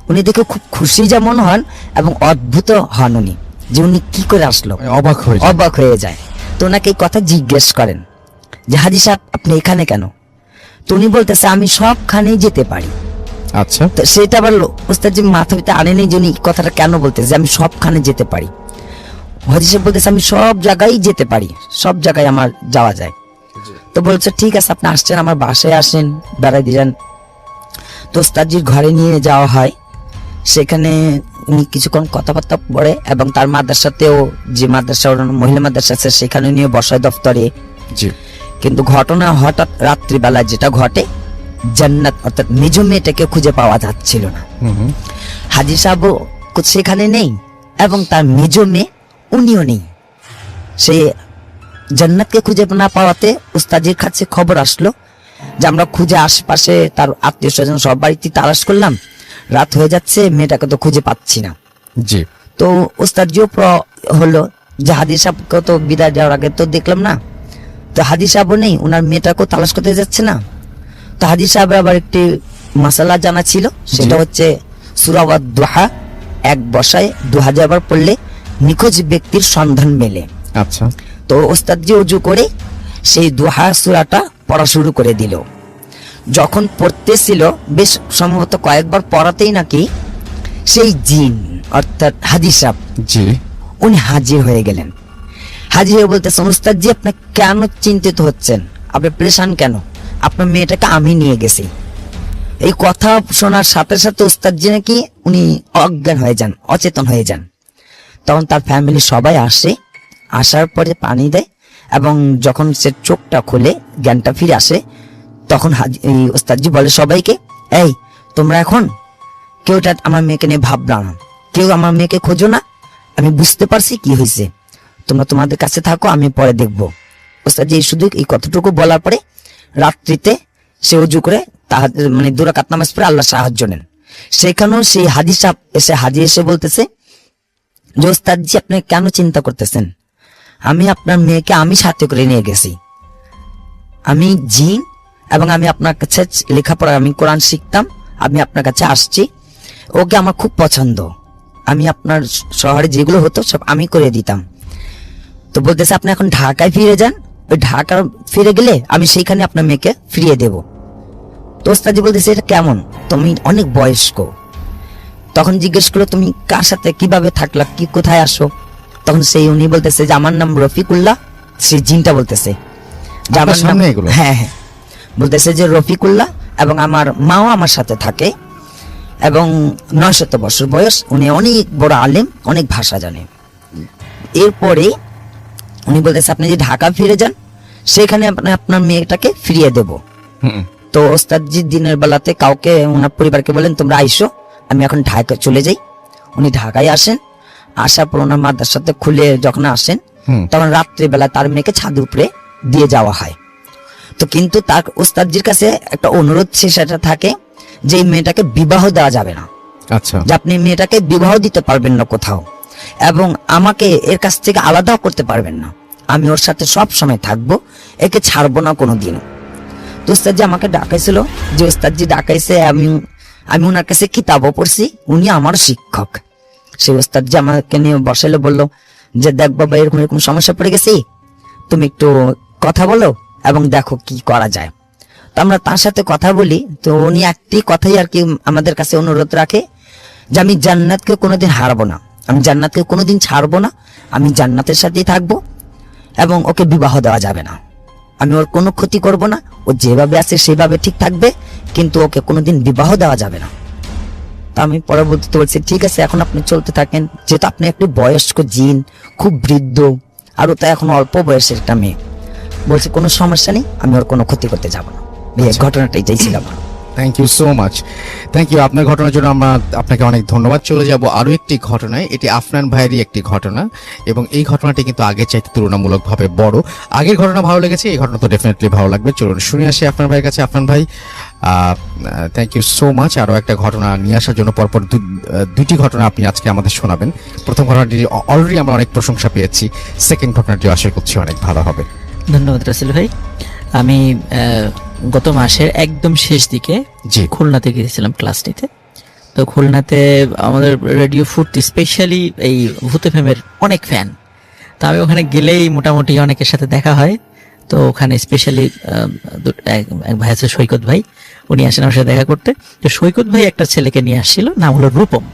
উনি দেখে খুব খুশি যেমন হন এবং অদ্ভুত হন উনি, যে উনি কি করে আসলো, অবাক হয়ে যান। অবাক হয়ে যায়। তো ওনাকে এই কথা জিজ্ঞেস করেন যে হাজি সাহেব আপনি এখানে কেন? তো উনি বলতেছে আমি সবখানেই যেতে পারি। আচ্ছা তো সেটা আবার ওস্তাদজি মাথা ভিতরে আনেনি যে উনি কথাটা কেন বলতেছে যে আমি সবখানে যেতে পারি। হাজি সাহেব বলতেছে আমি সব জায়গায় যেতে পারি, সব জায়গায় আমার যাওয়া যায়। তো বলছে ঠিক আছে, আপনি আসছেন আমার বাসায় আসেন, বেড়াই দিলেন। তো ওস্তাদজির ঘরে নিয়ে যাওয়া হয়। সেখানে উনি কিছুক্ষণ কথাবার্তা বলে এবং তার মাদ্রাসাতেও, যে মাদ্রাসা মহিলা মাদ্রাসা আছে সেখানে নিয়ে বসায় দপ্তরে। জি কিন্তু ঘটনা হঠাৎ রাত্রিবেলায় যেটা ঘটে, জান্নাত অর্থাৎ মেজ মেয়েটাকে খুঁজে পাওয়া যাচ্ছিল না। হুম হাজি সাহেবও সেখানে নেই এবং তার মেজ মেয়ে উনিও নেই। সে জান্নাতকে খুঁজে না পাওয়াতে উস্তাদের কাছে খবর আসলো যে আমরা খুঁজে আশপাশে তার আত্মীয় স্বজন সব বাড়িতে তালাশ করলাম, রাত হয়ে যাচ্ছে, মেয়েটাকে তো খুঁজে পাচ্ছি না। জি তো উস্তাদজিও হলো যে হাজি সাহেবকে তো বিদায় দেওয়ার আগে তো দেখলাম না, তো হাজি সাহেবও নেই, ওনার মেয়েটাকেও তালাশ করতে যাচ্ছে না। তো হাজি সাহেবের আবার একটি মাসালা জানা ছিল, সেটা হচ্ছে সূরা ওয়াদ-দুহা এক বসায় 2000 বার পড়লে নিখোঁজ ব্যক্তির সন্ধান মেলে। আচ্ছা তো ওস্তাদজি উজু করে সেই দুহা সূরাটা পড়া শুরু করে দিল। যখন পড়তেছিল বেশ সম্ভবত কয়েকবার পড়াতেই নাকি সেই জিন অর্থাৎ হাজি সাহেব জি উনি হাজির হয়ে গেলেন। হাজির হয়ে বলতেছেন ওস্তাদজি আপনি কেন চিন্তিত হচ্ছেন, আপনি পরেশান কেন? আপনার মেয়েটাকে আমি নিয়ে গেছি। এই কথা শোনার সাথে সাথে ওস্তাদজি নাকি উনি অজ্ঞান হয়ে যান, অচেতন হয়ে যান। তখন তার ফ্যামিলি সবাই আসে, আসার পরে পানি দেয়, এবং যখন সে চোখটা খুলে জ্ঞানটা ফিরে আসে, তখন এই ওস্তাদজি বলে সবাইকে, এই তোমরা এখন কেউ আমার মেয়েকে নিয়ে ভাবনা না, কেউ আমার মেয়েকে খোঁজো না, আমি বুঝতে পারছি কি হয়েছে, তোমরা তোমাদের কাছে থাকো, আমি পরে দেখব। ওস্তাদজি শুধু এই কতটুকু বলার পরে রাত্রিতে সে উজু করে মানে 2 রাকাত নামাজ পড়ে আল্লাহ সাহায্য নেন। সেখানেও সেই হাজি সাহেব হাজি এসে বলতেছে যে ওস্তাদজি আপনি কেন চিন্তা করতেছেন, আমি আপনার মেয়েকে আমি সাথে করে নিয়ে গেছি, আমি জিন এবং আমি আপনার কাছে লেখাপড়া, আমি কোরআন শিখতাম, আমি আপনার কাছে আসছি, ওকে আমার খুব পছন্দ, আমি আপনার শহরে যেগুলো হতো সব আমি করে দিতাম। তো বলতেছে আপনি এখন ঢাকায় ফিরে যান, ওই ঢাকা ফিরে গেলে আমি সেইখানে আপনার মেয়েকে ফিরিয়ে দেব। তো ওস্তাদজি বলতেছে এটা কেমন, তুমি অনেক বয়স্ক। তখন জিজ্ঞেস করলো তুমি কার সাথে কিভাবে থাকলা, কি কোথায় আসো? তখন সেই উনি বলতেছে যে আমার নাম রফিকুল্লাহ। সেই জিনটা বলতেছে যে আমার নাম, হ্যাঁ হ্যাঁ, বলতেছে যে রফিকুল্লাহ এবং আমার মাও আমার সাথে থাকে এবং 900 বছর বয়স, উনি অনেক বড় আলেম, অনেক ভাষা জানে। এরপরে উনি বলতেছে আপনি যে ঢাকা ফিরে যান সেখানে আপনার মেয়েটাকে ফিরিয়ে দেব। তো ওস্তাদজি দিনের বেলাতে কাউকে ওনার পরিবারকে বলেন তোমরা আইসো, আমি এখন ঢাকা চলে যাই। উনি ঢাকায় আসেন, আসার পর ওনার মাদ্রাসাতে খুলে যখন আসেন তখন রাত্রিবেলা তার মেয়েকে ছাদ উপরে দিয়ে যাওয়া হয়। তো কিন্তু তার ওস্তাদজির কাছে একটা অনুরোধ সেটা থাকে যে এই মেয়েটাকে বিবাহ দেওয়া যাবে না, আচ্ছা, যে আপনি মেয়েটাকে বিবাহ দিতে পারবেন না কোথাও, এবং আমাকে এর কাছ থেকে আলাদাও করতে পারবেন না, আমি ওর সাথে সব সময় থাকবো, একে ছাড়বো না কোনোদিন। তো ওস্তাদজি আমাকে ডাকাইছিল, যে ওস্তাদজি ডাকাইছে, আমি ওনার কাছে কিতাবও পড়ছি, উনি আমার শিক্ষক। সেই ওস্তাদজি আমাকে নিয়ে বসাইলে বলল যে দেখ বাবা এরকম এরকম সমস্যা পড়ে গেছি, তুমি একটু কথা বলো এবং দেখো কি করা যায়। তো আমরা তার সাথে কথা বলি। তো উনি একটি কথাই আর কি আমাদের কাছে অনুরোধ রাখে যে আমি জান্নাতকে কোনোদিন হারাবো না, আমি জান্নাতকে কোনোদিন ছাড়বো না, আমি জান্নাতের সাথেই থাকবো এবং ওকে বিবাহ দেওয়া যাবে না, আমি ওর কোনো ক্ষতি করব না, ও যেভাবে আছে সেভাবে ঠিক থাকবে, কিন্তু ওকে কোনোদিন বিবাহ দেওয়া যাবে না। তা আমি পরবর্তীতে বলছি ঠিক আছে এখন আপনি চলতে থাকেন, যেহেতু আপনি একটি বয়স্ক জিন, খুব বৃদ্ধ, আর ও তো এখন অল্প বয়সের একটা মেয়ে, বলছে কোনো সমস্যা নেই, আমি ওর কোনো ক্ষতি করতে যাবো না। এই ঘটনাটাই চাইছিলাম। Thank you so much, thank you আপনার ঘটনার জন্য। আমরা আপনাকে অনেক ধন্যবাদ। চলে যাব আরো একটি ঘটনায়। এটি আফনান ভাইয়েরই একটি ঘটনা এবং এই ঘটনাটি কিন্তু আগের চাইতে তুলনামূলকভাবে বড়। আগের ঘটনা ভালো লেগেছে, এই ঘটনা তো ডেফিনেটলি ভালো লাগবে। চলুন শুনে আসি আফনান ভাইয়ের কাছে। আফনান ভাই, থ্যাংক ইউ সো মাচ আরো একটা ঘটনা নিয়ে আসার জন্য। পরপর দুইটি ঘটনা আপনি আজকে আমাদের শোনাবেন। প্রথম ঘটনাটি অলরেডি আমরা অনেক প্রশংসা পেয়েছি, সেকেন্ড ঘটনাটিও আশা করছি অনেক ভালো হবে। ধন্যবাদ রাসেল ভাই। আমি গত মাসের একদম শেষ দিকে খুলনাতে গিয়েছিলাম ক্লাস নিতে। তো খুলনাতে আমাদের রেডিও ফুর্তি, স্পেশালি এই ভূত এফএমের অনেক ফ্যান। তো আমি ওখানে গেলেই মোটামুটি অনেকের সাথে দেখা হয়। তো ওখানে স্পেশালি এক ভাই আছে সৈকত ভাই, উনি আসেন আমার সাথে দেখা করতে। তো সৈকত ভাই একটা ছেলেকে নিয়ে আসছিল, নাম হলো রূপম।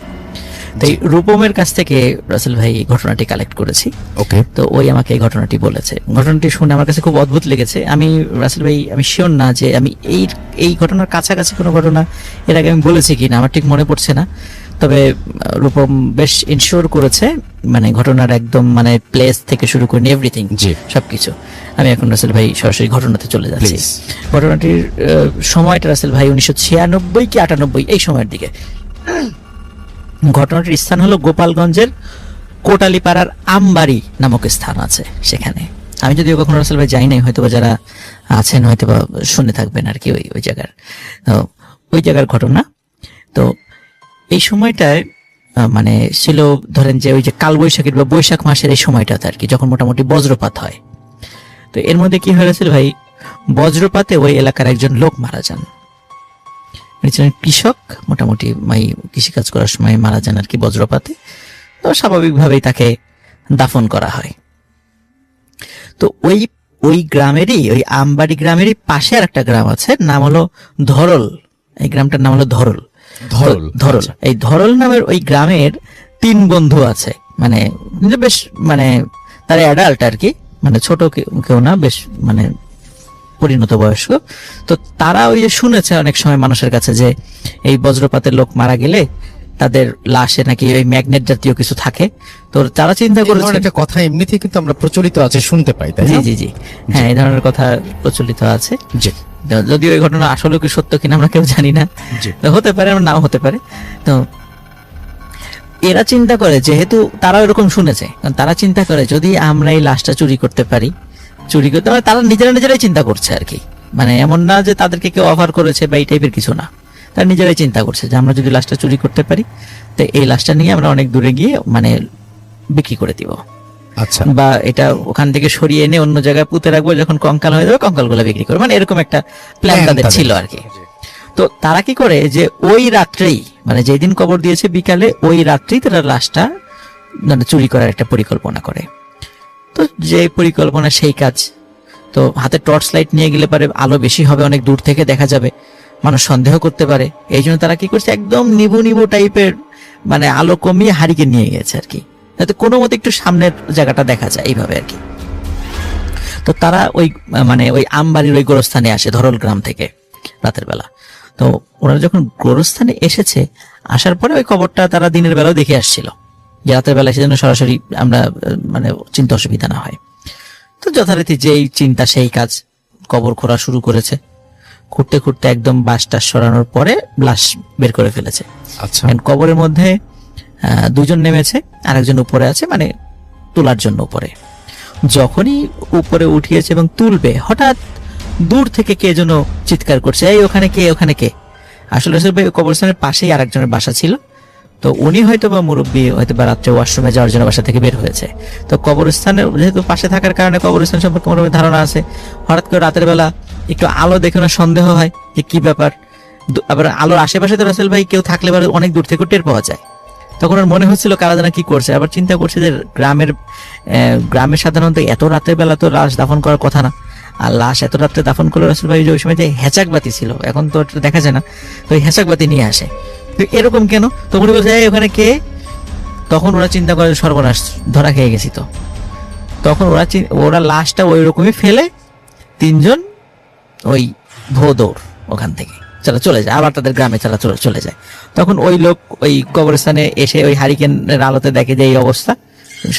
তো এই রূপমের কাছ থেকে রাসেল ভাই ঘটনাটি কালেক্ট করেছি। ওকে, তো ওই আমাকে এই ঘটনাটি বলেছে। ঘটনাটি শুনে আমার কাছে খুব অদ্ভুত লেগেছে। আমি রাসেল ভাই আমি শিওর না যে আমি এই ঘটনার কাছাকাছি কোনো ঘটনা এর আগে আমি বলেছি কিনা, আমার ঠিক মনে পড়ছে না। তবে রূপম বেশ ইনশিওর করেছে, মানে ঘটনার একদম মানে প্লেস থেকে শুরু করে এভরিথিং, সবকিছু। আমি এখন রাসেল ভাই সরাসরি ঘটনাতে চলে যাচ্ছি। ঘটনাটির সময়টা রাসেল ভাই 1996 কি 98 এই সময়ের দিকে। ঘটনাটির স্থান হলো গোপালগঞ্জের কোটালীপাড়ার আমবাড়ি নামক স্থান আছে সেখানে। আমি যদিও কখনো রাসেল ভাই যাই নাই, হয়তো যারা আছেন হয়তো বা শুনে থাকবেন আর কি ওই জায়গার। তো ওই জায়গার ঘটনা। তো এই সময়টায় মানে ছিল ধরেন যে ওই যে কালবৈশাখীর বা বৈশাখ মাসের এই সময়টাতে আর কি, যখন মোটামুটি বজ্রপাত হয়। তো এর মধ্যে কি হয়েছিল ভাই, বজ্রপাতে ওই এলাকার একজন লোক মারা যান। ছিলেন কৃষক, মোটামুটি কৃষিকাজ করার সময় মারা যান আর কি বজ্রপাতে। তো স্বাভাবিকভাবেই তাকে দাফন করা হয়। তো ওই গ্রামেরই, ওই আমবাড়ি গ্রামেরই পাশে আর একটা গ্রাম আছে, নাম হলো ধরল। এই গ্রামটার নাম হলো ধরল। ধরল, এই ধরল নামের ওই গ্রামের 3 বন্ধু আছে, মানে বেশ মানে তারা অ্যাডাল্ট আর কি, মানে ছোট কেউ না, বেশ মানে পরিণত বয়স্ক। তো তারা ওই যে শুনেছে অনেক সময় মানুষের কাছে যে এই বজ্রপাতের লোক মারা গেলে তাদের লাশে নাকি ওই ম্যাগনেট জাতীয় কিছু থাকে। তো তারা চিন্তা করেছে, একটা কথা এমনিতেই কিন্তু আমরা প্রচলিত আছে শুনতে পাই, তাই না? জি জি, হ্যাঁ, এই ধরনের কথা প্রচলিত আছে। যদিও এই ঘটনা আসলে কি সত্য কিনা আমরা কেউ জানি না, হতে পারে নাও হতে পারে। তো এরা চিন্তা করে, যেহেতু তারা এরকম শুনেছে, তারা চিন্তা করে যদি আমরা এই লাশটা চুরি করতে পারি চুরি করতে, মানে তারা নিজেরাই চিন্তা করছে আর কি, মানে এমন না যে তাদেরকে কেউ অফার করেছে বা এই টাইপের কিছু না, তারা নিজেরাই চিন্তা করছে যে আমরা যদি লাশটা চুরি করতে পারি তো এই লাশটা নিয়ে আমরা অনেক দূরে গিয়ে মানে বিক্রি করে দিব, আচ্ছা বা এটা ওখান থেকে সরিয়ে এনে অন্য জায়গায় পুঁতে রাখবো, যখন কঙ্কাল হয়ে যাবে কঙ্কালগুলো বিক্রি করবো, মানে এরকম একটা প্ল্যান তাদের ছিল আর কি। তো তারা কি করে যে ওই রাত্রেই, মানে যেদিন কবর দিয়েছে বিকালে, ওই রাত্রেই তারা লাশটা মানে চুরি করার একটা পরিকল্পনা করে। তো যে পরিকল্পনা সেই কাজ, তো হাতে টর্চ লাইট নিয়ে গেলে পারে আলো বেশি হবে, অনেক দূর থেকে দেখা যাবে, মানুষ সন্দেহ করতে পারে, এই জন্য তারা কি করছে একদম নিবু নিবু টাইপের মানে আলো কমিয়ে হারিকে নিয়ে গেছে আর কি, যাতে কোনো মতে একটু সামনের জায়গাটা দেখা যায় এইভাবে আর কি। তো তারা ওই মানে ওই আমবাড়ির ওই গোরস্থানে আসে ধরল গ্রাম থেকে রাতের বেলা। তো ওরা যখন গোরস্থানে এসেছে, আসার পরে ওই কবরটা তারা দিনের বেলাও দেখে আসছিল, যে রাতের বেলা সেজন্য সরাসরি আমরা মানে চিন্তা অসুবিধা না হয়। তো যথারীতি যেই চিন্তা সেই কাজ, কবর খোঁড়া শুরু করেছে, খুঁড়তে খুঁড়তে একদম বাঁশটা সরানোর পরে লাশ বের করে ফেলেছে। আচ্ছা কবরের মধ্যে দুজন নেমেছে, আরেকজন উপরে আছে, মানে তোলার জন্য উপরে। যখনই উপরে উঠিয়েছে এবং তুলবে, হঠাৎ দূর থেকে কে যেন চিৎকার করছে, এই ওখানে কে, ওখানে কে। আসলে কবরস্থানের পাশেই আরেকজনের বাসা ছিল, তো উনি হয়তো বা মুরব্বী, হয়তো বা রাত্রে ওয়াশরুমে যাওয়ার জন্য বাসা থেকে বের হয়েছে। তো কবরস্থানের যেহেতু পাশে থাকার কারণে কবরস্থান সম্পর্কে মোটামুটি ধারণা আছে। হঠাৎ করে রাতের বেলা একটু আলো দেখে না সন্দেহ হয় যে কি ব্যাপার। আবার আলোর আশেপাশে তো রাসেল ভাই কেউ থাকলে এবার অনেক দূর থেকে টের পাওয়া যায়। তখন ওর মনে হচ্ছিল কারা যেন কি করছে। আবার চিন্তা করছে যে গ্রামের সাধারণত এত রাতের বেলা তো লাশ দাফন করার কথা না, আর লাশ এত রাত্রে দাফন করলো রাসেল ভাই যে ওই সময় যে হেঁচাক বাতি ছিল, এখন তো দেখা যায় না, তো ওই হেঁচাক বাতি নিয়ে আসে। তো এরকম কেন, তো উনি বলছে ওখানে কে। তখন ওরা চিন্তা করে সর্বনাশ, ধরা খেয়ে গেছি। তো তখন ওরা লাশটা ওই রকমই ফেলে তিনজন ওই ভোদৌড় ওখান থেকে চলে যায়, আবার তাদের গ্রামে চলে যায়। তখন ওই লোক ওই কবরস্থানে এসে ওই হারিকেনের আলোতে দেখে যে এই অবস্থা,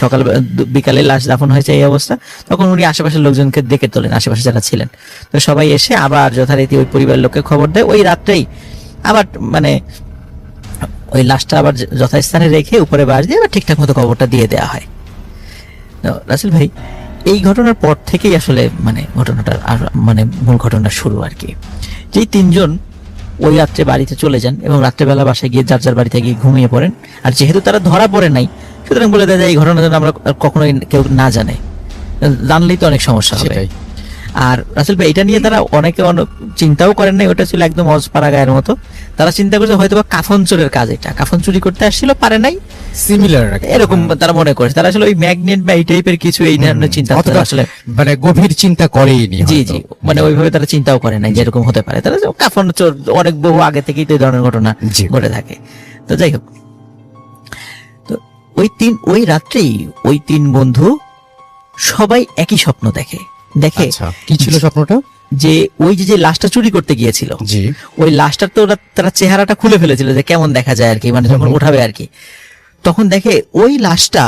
সকাল বিকালে লাশ দাফন হয়েছে এই অবস্থা। তখন উনি আশেপাশের লোকজনকে ডেকে তোলেন, আশেপাশে যারা ছিলেন। তো সবাই এসে আবার যথারীতি ওই পরিবারের লোককে খবর দেয়, ওই রাত্রেই আবার মানে ওই লাশটা আবার যথাস্থানে রেখে উপরে বাঁশ দিয়ে আবার ঠিকঠাক মতো কবরটা দিয়ে দেওয়া হয়। রাসেল ভাই, এই ঘটনার পর থেকেই আসলে মানে ঘটনাটার মানে মূল ঘটনা শুরু আর কি। যেই তিনজন ওই রাত্রে বাড়িতে চলে যান এবং রাত্রেবেলা বাসায় গিয়ে যার যার বাড়িতে গিয়ে ঘুমিয়ে পড়েন, আর যেহেতু তারা ধরা পড়ে নাই, সুতরাং বলে দেয় যে এই ঘটনা যেন আমরা কখনোই কেউ না জানে, জানলেই তো অনেক সমস্যা হবে। আর রাসেল ভাই, এটা নিয়ে তারা অনেকে চিন্তাও করেন নাই, ওটা ছিল একদম অজপাড়া গায়ের মতো। তারা চিন্তা করছে হয়তো বা কাফন চোরের কাজ, এটা কাফন চুরি করতে আসছিল, পারে নাই, সিমিলার এরকম তারা মনে করেছে। তারা আসলে ওই ম্যাগনেট বা এই টাইপের কিছু এই ধরনের চিন্তা আসলে মানে গভীর চিন্তা করেইনি। জি জি, মানে ওইভাবে তারা চিন্তাও করে নাই যে এরকম হতে পারে। তারা কাফন চোর অনেক বহু আগে থেকেই তো এই ধরনের ঘটনা ঘটে থাকে। তো যাই হোক, তো ওই রাত্রেই ওই তিন বন্ধু সবাই একই স্বপ্ন দেখে। কি ছিল স্বপ্নটা? যে ওই যে লাশটা চুরি করতে গিয়েছিল, ওই লাশটার তো তারা চেহারাটা খুলে ফেলেছিল যে কেমন দেখা যায় আর কি, মানে যখন উঠাবে আর কি, তখন দেখে ওই লাশটা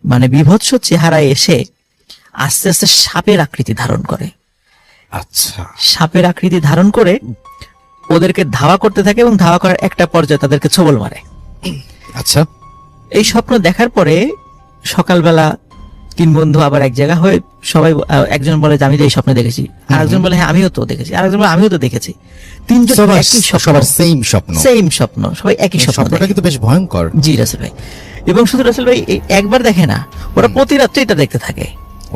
মানে বিভৎস চেহারায় এসে আস্তে আস্তে সাপের আকৃতি ধারণ করে। আচ্ছা, সাপের আকৃতি ধারণ করে ওদেরকে ধাওয়া করতে থাকে এবং ধাওয়া করার একটা পর্যায়ে তাদেরকে ছোবল মারে। আচ্ছা, এই স্বপ্ন দেখার পরে সকালবেলা তিন বন্ধু আবার এক জায়গা হয়ে সবাই, একজন বলে যে আমি তো এই স্বপ্ন দেখেছি, আরেকজন বলে হ্যাঁ আমিও তো দেখেছি, আরেকজন বলে আমিও তো দেখেছি। তিনজন সবার সেম স্বপ্ন, সবাই একই স্বপ্ন। স্বপ্নটা কিন্তু বেশ ভয়ঙ্কর। জি রাসেল ভাই, এবং শুধু রাসেল ভাই একবার দেখে না, ওরা প্রতি রাত্রে এটা দেখতে থাকে,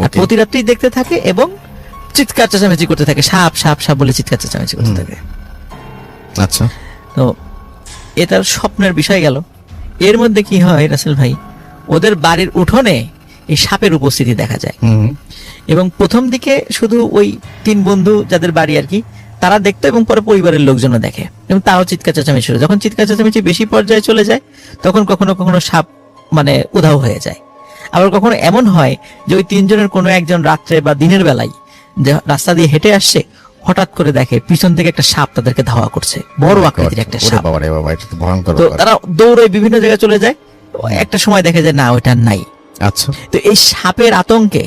আর প্রতি রাত্রেই দেখতে থাকে এবং চিৎকার চেঁচামেচি করতে থাকে, সাপ সাপ সাপ বলে চিৎকার চেঁচামেচি করতে থাকে। আচ্ছা, তো এটার স্বপ্নের বিষয় গেল। এর মধ্যে কি হয় রাসেল ভাই, ওদের বাড়ির উঠোনে এই সাপের উপস্থিতি দেখা যায়। এবং প্রথম দিকে শুধু ওই তিন বন্ধু যাদের বাড়ি আর কি তারা দেখতো, এবং পরে পরিবারের লোকজনও দেখে, এবং তাও চিৎকার চেঁচামেচি শুরু। যখন চিৎকার চেঁচামেচি বেশি পর্যায়ে চলে যায়, তখন কখনো কখনো সাপ মানে উধাও হয়ে যায়। আবার কখনো এমন হয় যে ওই তিনজনের কোনো একজন রাত্রে বা দিনের বেলায় যে রাস্তা দিয়ে হেঁটে আসছে, হঠাৎ করে দেখে পিছন থেকে একটা সাপ তাদেরকে ধাওয়া করছে, বড় আকৃতির একটা সাপ। তো তারা দৌড়ে বিভিন্ন জায়গায় চলে যায়, একটা সময় দেখে যে না ওইটা নাই। আচ্ছা, তো এই সাপের আতঙ্কে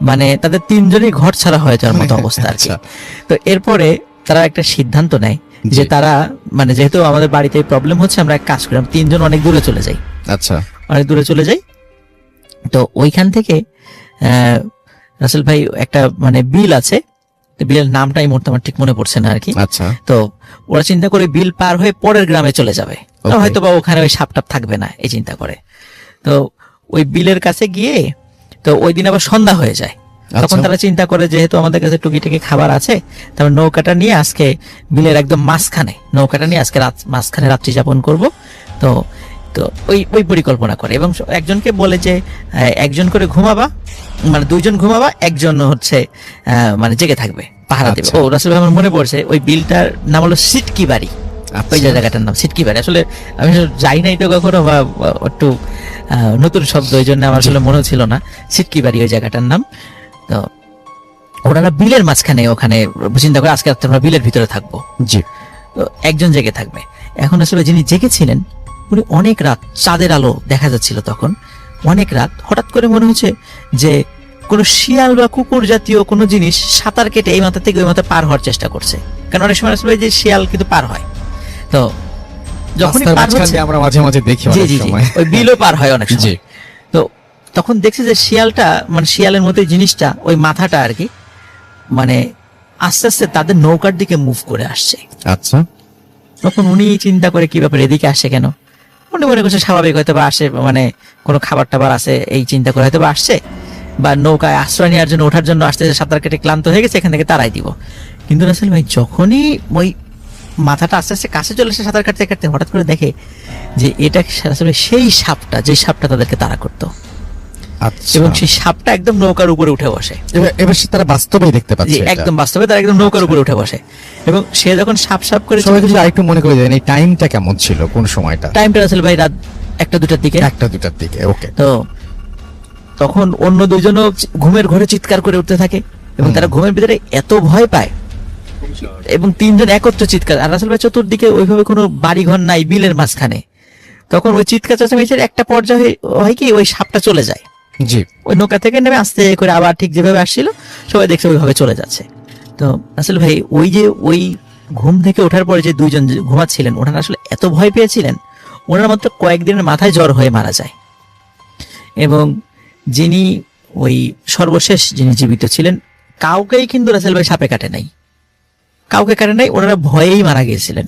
মানে তাদের তিনজনই ঘর ছাড়া হয়ে যাওয়ার মতো অবস্থা আর কি। তো এরপরে তারা একটা সিদ্ধান্ত নেয় যে তারা মানে যেহেতু আমাদের বাড়িতে প্রবলেম হচ্ছে, আমরা এক কাজ করি, আমরা তিনজন অনেক দূরে চলে যাই। আচ্ছা, অনেক দূরে চলে যাই। তো ওইখান থেকে রাসেল ভাই একটা মানে বিল আছে, বিলের নামটা এই মুহূর্তে আমার ঠিক মনে পড়ছে না আর কি। আচ্ছা, তো ওরা চিন্তা করে বিল পার হয়ে পরের গ্রামে চলে যাবে, Okay. হয়তো বা ওখানে ওই সাপটাপ থাকবে না এই চিন্তা করে। তো ওই বিলের কাছে গিয়ে তো ওই দিন আবার সন্ধ্যা হয়ে যায়। তখন আচ্ছা। তারা চিন্তা করে যেহেতু আমাদের কাছে টুকিটাকি খাবার আছে, তারপর নৌকাটা নিয়ে আজকে বিলের একদম মাঝখানে নৌকাটা নিয়ে আজকে মাঝখানে রাত্রি যাপন করব। তো তো ওই ওই পরিকল্পনা করে এবং একজনকে বলে যে একজন করে ঘুমাবা, মানে দুইজন ঘুমাবা, একজন হচ্ছে মানে জেগে থাকবে, পাহারা দেবে। আচ্ছা। ও রাসূল ভাই আমার মনে পড়ছে ওই বিলটার নাম হলো সিটকি বাড়ি। ওই আচ্ছা। জায়গাটার নাম সিটকি বাড়ি। আসলে আমি আসলে যাই নাই তো কখনো, বা একটু নতুন শব্দ, এই জন্য আমার আসলে মনে ছিল না সিটকি বাড়ি ওই জায়গাটার নাম। তো ওনারা বিলের মাঝখানে ওখানে চিন্তা করে আজকে রাত্রে আমরা বিলের ভিতরে থাকবো। জি, তো একজন জেগে থাকবে। এখন আসলে যিনি জেগেছিলেন উনি অনেক রাত, চাঁদের আলো দেখা যাচ্ছিল তখন, অনেক রাত হঠাৎ করে মনে হচ্ছে যে কোনো শিয়াল বা কুকুর জাতীয় কোনো জিনিস সাঁতার কেটে এই মাথা থেকে ওই মাথা পার হওয়ার চেষ্টা করছে। কারণ অনেক সময় আসলে যে শিয়াল কিন্তু পার হয়, তো যখনই রাস্তার পার মাঝখান হচ্ছে, দিয়ে আমরা মাঝে মাঝে দেখি জি অনেক জি জি, সময়। ওই বিলও পার হয় অনেক জি। সময়। তো তখন দেখছে যে শিয়ালটা, মানে শিয়ালের মতো জিনিসটা, ওই মাথাটা আর কি, মানে আস্তে আস্তে তাদের নৌকার দিকে মুভ করে আসছে। আচ্ছা, তখন উনি চিন্তা করে কি ব্যাপার, এদিকে আসছে কেন। উনি মনে করছে স্বাভাবিক হয়তো বা আসে, মানে কোনো খাবার টাবার আছে এই চিন্তা করে হয়তো বা আসছে, বা নৌকায় আশ্রয় নেওয়ার জন্য ওঠার জন্য আসতে, সাঁতার কেটে ক্লান্ত হয়ে গেছে, এখান থেকে তারাই দিব। কিন্তু রাসেল ভাই যখনই ওই মাথাটা আস্তে আস্তে কাছে চলে এসে সাঁতার কাটতে কাটতে হঠাৎ করে দেখে যে এটা আসলে সেই সাপটা, যে সাপটা তাদেরকে তাড়া করতো, আচ্ছা। এবং সেই সাপটা একদম নৌকার উপরে উঠে বসে। এবার সে তারা বাস্তবেই দেখতে জি, পাচ্ছে এটা। একদম বাস্তবে তারা একদম নৌকার উপরে উঠে বসে, এবং সে যখন সাপ সাপ করে সবাই যদি আরেকটু মনে করে দেন এই টাইমটা কেমন ছিল, কোন সময়টা? টাইমটা রাসেল ভাই রাত 1টা-2টার দিকে। 1টা-2টার দিকে, ওকে। তো তখন অন্য দুইজনও ঘুমের ঘরে চিৎকার করে উঠতে থাকে, এবং তারা ঘুমের ভিতরে এত ভয় পায়, এবং তিনজন একত্র চিৎকার। আর রাসেল ভাই চতুর্দিকে ওইভাবে কোনো বাড়িঘর নাই, বিলের মাঝখানে। তখন ওই চিৎকার চেঁচামেচির একটা পর্যায়ে হয় কি, ওই সাপটা চলে যায় জি, ওই নৌকা থেকে নেমে আস্তে করে আবার ঠিক যেভাবে আসছিল সবাই দেখছে ওইভাবে চলে যাচ্ছে। তো রাসেল ভাই ওই যে ওই ঘুম থেকে ওঠার পরে যে দুইজন যে ঘুমাচ্ছিলেন, ওনারা আসলে এত ভয় পেয়েছিলেন, ওনারা মাত্র কয়েকদিনের মাথায় জ্বর হয়ে মারা যায়। এবং যিনি ওই সর্বশেষ যিনি জীবিত ছিলেন, কাউকেই কিন্তু রাসেল ভাই সাপে কাটে নাই, কাউকে কাটে নাই, ওনারা ভয়েই মারা গিয়েছিলেন।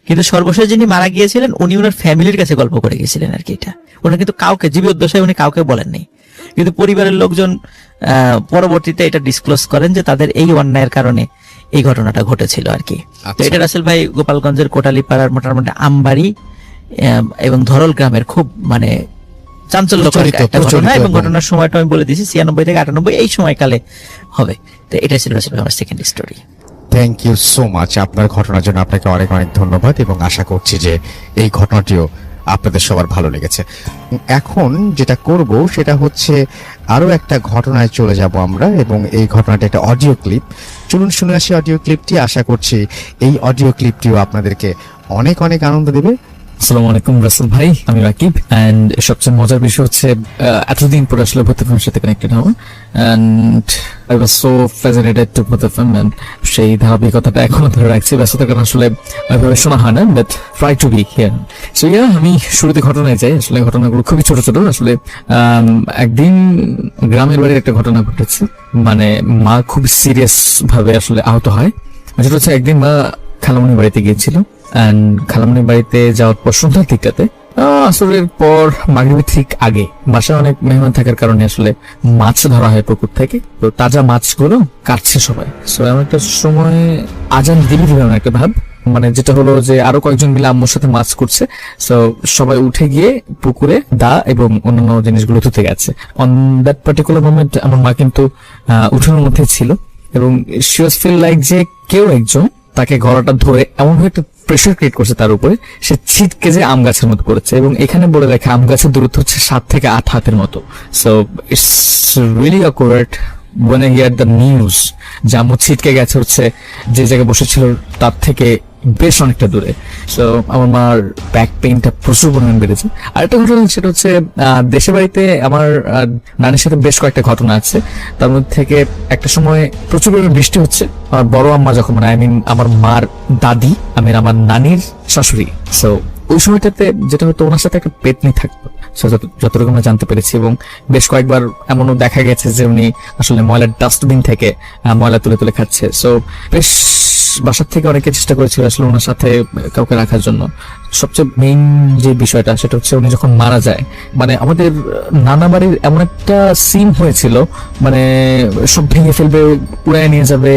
কিন্তু সর্বশেষ যিনি মারা গিয়েছিলেন উনি ওনার ফ্যামিলির কাছে গল্প করে গিয়েছিলেন আর কি। এটা ওনারা কিন্তু কাউকে, জীবদ্দশায় উনি কাউকে বলেন নাই, কিন্তু পরিবারের লোকজন পরবর্তীতে এটা ডিসক্লোজ করেন যে তাদের এই অন্যায়ের কারণে এই ঘটনাটা ঘটেছিল আর কি। তো আচ্ছা। এটা রাসেল ভাই গোপালগঞ্জের কোটালীপাড়ার মোটামুটি আমবাড়ি এবং ধরল গ্রামের খুব মানে চাঞ্চল্যকর প্রচলিত, একটা ঘটনা, প্রচলিত এবং এবং- ঘটনার সময়টা আমি বলে দিয়েছি 96 থেকে 98 এই সময়কালে হবে। তো এটা ছিল রাসেল ভাই আমার second story. Thank you so much. আপনার ঘটনার জন্য আপনাকে অনেক অনেক ধন্যবাদ, এবং আশা করছি যে এই ঘটনাটিও আপনাদের সবার ভালো লেগেছে। এখন যেটা করব সেটা হচ্ছে আরো একটা ঘটনায় চলে যাব আমরা, এবং এই ঘটনাটা একটা অডিও ক্লিপ। চলুন শুনে আসি অডিও ক্লিপটি। আশা করছি এই অডিও ক্লিপটিও আপনাদেরকে অনেক অনেক আনন্দ দেবে। আসসালামু আলাইকুম রাসেল ভাই, আমি রাকিব। এন্ড সবচেয়ে মজার বিষয় হচ্ছে এতদিন পর আসলে ভূতের সাথে কানেক্টেড হওয়া, and I was so fascinated to ভূতের এন্ড সেই ধারাবাহিকতাটা এখনো ধরে রাখছি। ব্যস্ততার কারণে আসলে ওইভাবে শোনা হয় না, but try to B here. So yeah, আমি শুরুতে ঘটনায় যাই। আসলে ঘটনাগুলো খুবই ছোট ছোট। আসলে একদিন গ্রামের বাড়ির একটা ঘটনা ঘটেছে, মানে মা খুব সিরিয়াস ভাবে আসলে আহত হয়। যেটা হচ্ছে একদিন মা খালামণির বাড়িতে গিয়েছিল, এন্ড খালামণির বাড়িতে যাওয়ার পর সন্ধ্যার দিকটাতে আসরের পর মাগরিবের ঠিক আগে বাসায় অনেক মেহমান থাকার কারণে আসলে মাছ ধরা হয় পুকুর থেকে। তো তাজা মাছগুলো কাটছে সবাই। সো এমন একটা সময় আজান দিবি এমন একটা ভাব, মানে যেটা হলো যে আরো কয়েকজন মিলে আম্মুর সাথে মাছ করছে। সো সবাই উঠে গিয়ে পুকুরে দা এবং অন্যান্য জিনিসগুলো ধুতে গেছে। অন দ্যাট পার্টিকুলার মোমেন্ট আমার মা কিন্তু উঠোনের মধ্যে ছিল, এবং শি ওয়াজ ফিল লাইক যে কেউ একজন তাকে গলাটা ধরে এমন একটা প্রেশার ক্রিয়েট করছে তার উপরে, সে ছিটকে যে আম গাছের মতো পড়েছে। এবং এখানে বলে রাখে আম গাছের দূরত্ব হচ্ছে 7 থেকে 8 হাতের মতো। So it's really awkward when I hear the news যে আম্মু ছিটকে গেছে হচ্ছে যে জায়গায় বসেছিল তার থেকে বেশ অনেকটা দূরে। সো আমার মার ব্যাক পেইনটা প্রচুর পরিমাণ বেড়েছে। আরেকটা ঘটনা সেটা হচ্ছে দেশের বাড়িতে আমার নানির সাথে বেশ কয়েকটা ঘটনা আছে। তার মধ্যে থেকে একটা সময় প্রচুর পরিমাণ বৃষ্টি হচ্ছে। আমার বড় আম্মা যখন, মানে আই মিন আমার মার দাদি, আমার নানির শাশুড়ি, সো ওই সময়টাতে যেটা হতো ওনার সাথে একটা পেতনি থাকতো, So, যতটুকু আমরা জানতে পেরেছি, এবং বেশ কয়েকবার এমনও দেখা গেছে যে উনি আসলে ময়লার ডাস্টবিন থেকে ময়লা তুলে তুলে খাচ্ছে। সো বেশ বাসার থেকে অনেকে চেষ্টা করেছিল আসলে ওনার সাথে কাউকে রাখার জন্য। সবচেয়ে মেইন যে বিষয়টা সেটা হচ্ছে উনি যখন মারা যায়, মানে আমাদের নানা বাড়ির এমন একটা সিন হয়েছিল, মানে সব ভেঙে ফেলবে, উড়ায় নিয়ে যাবে,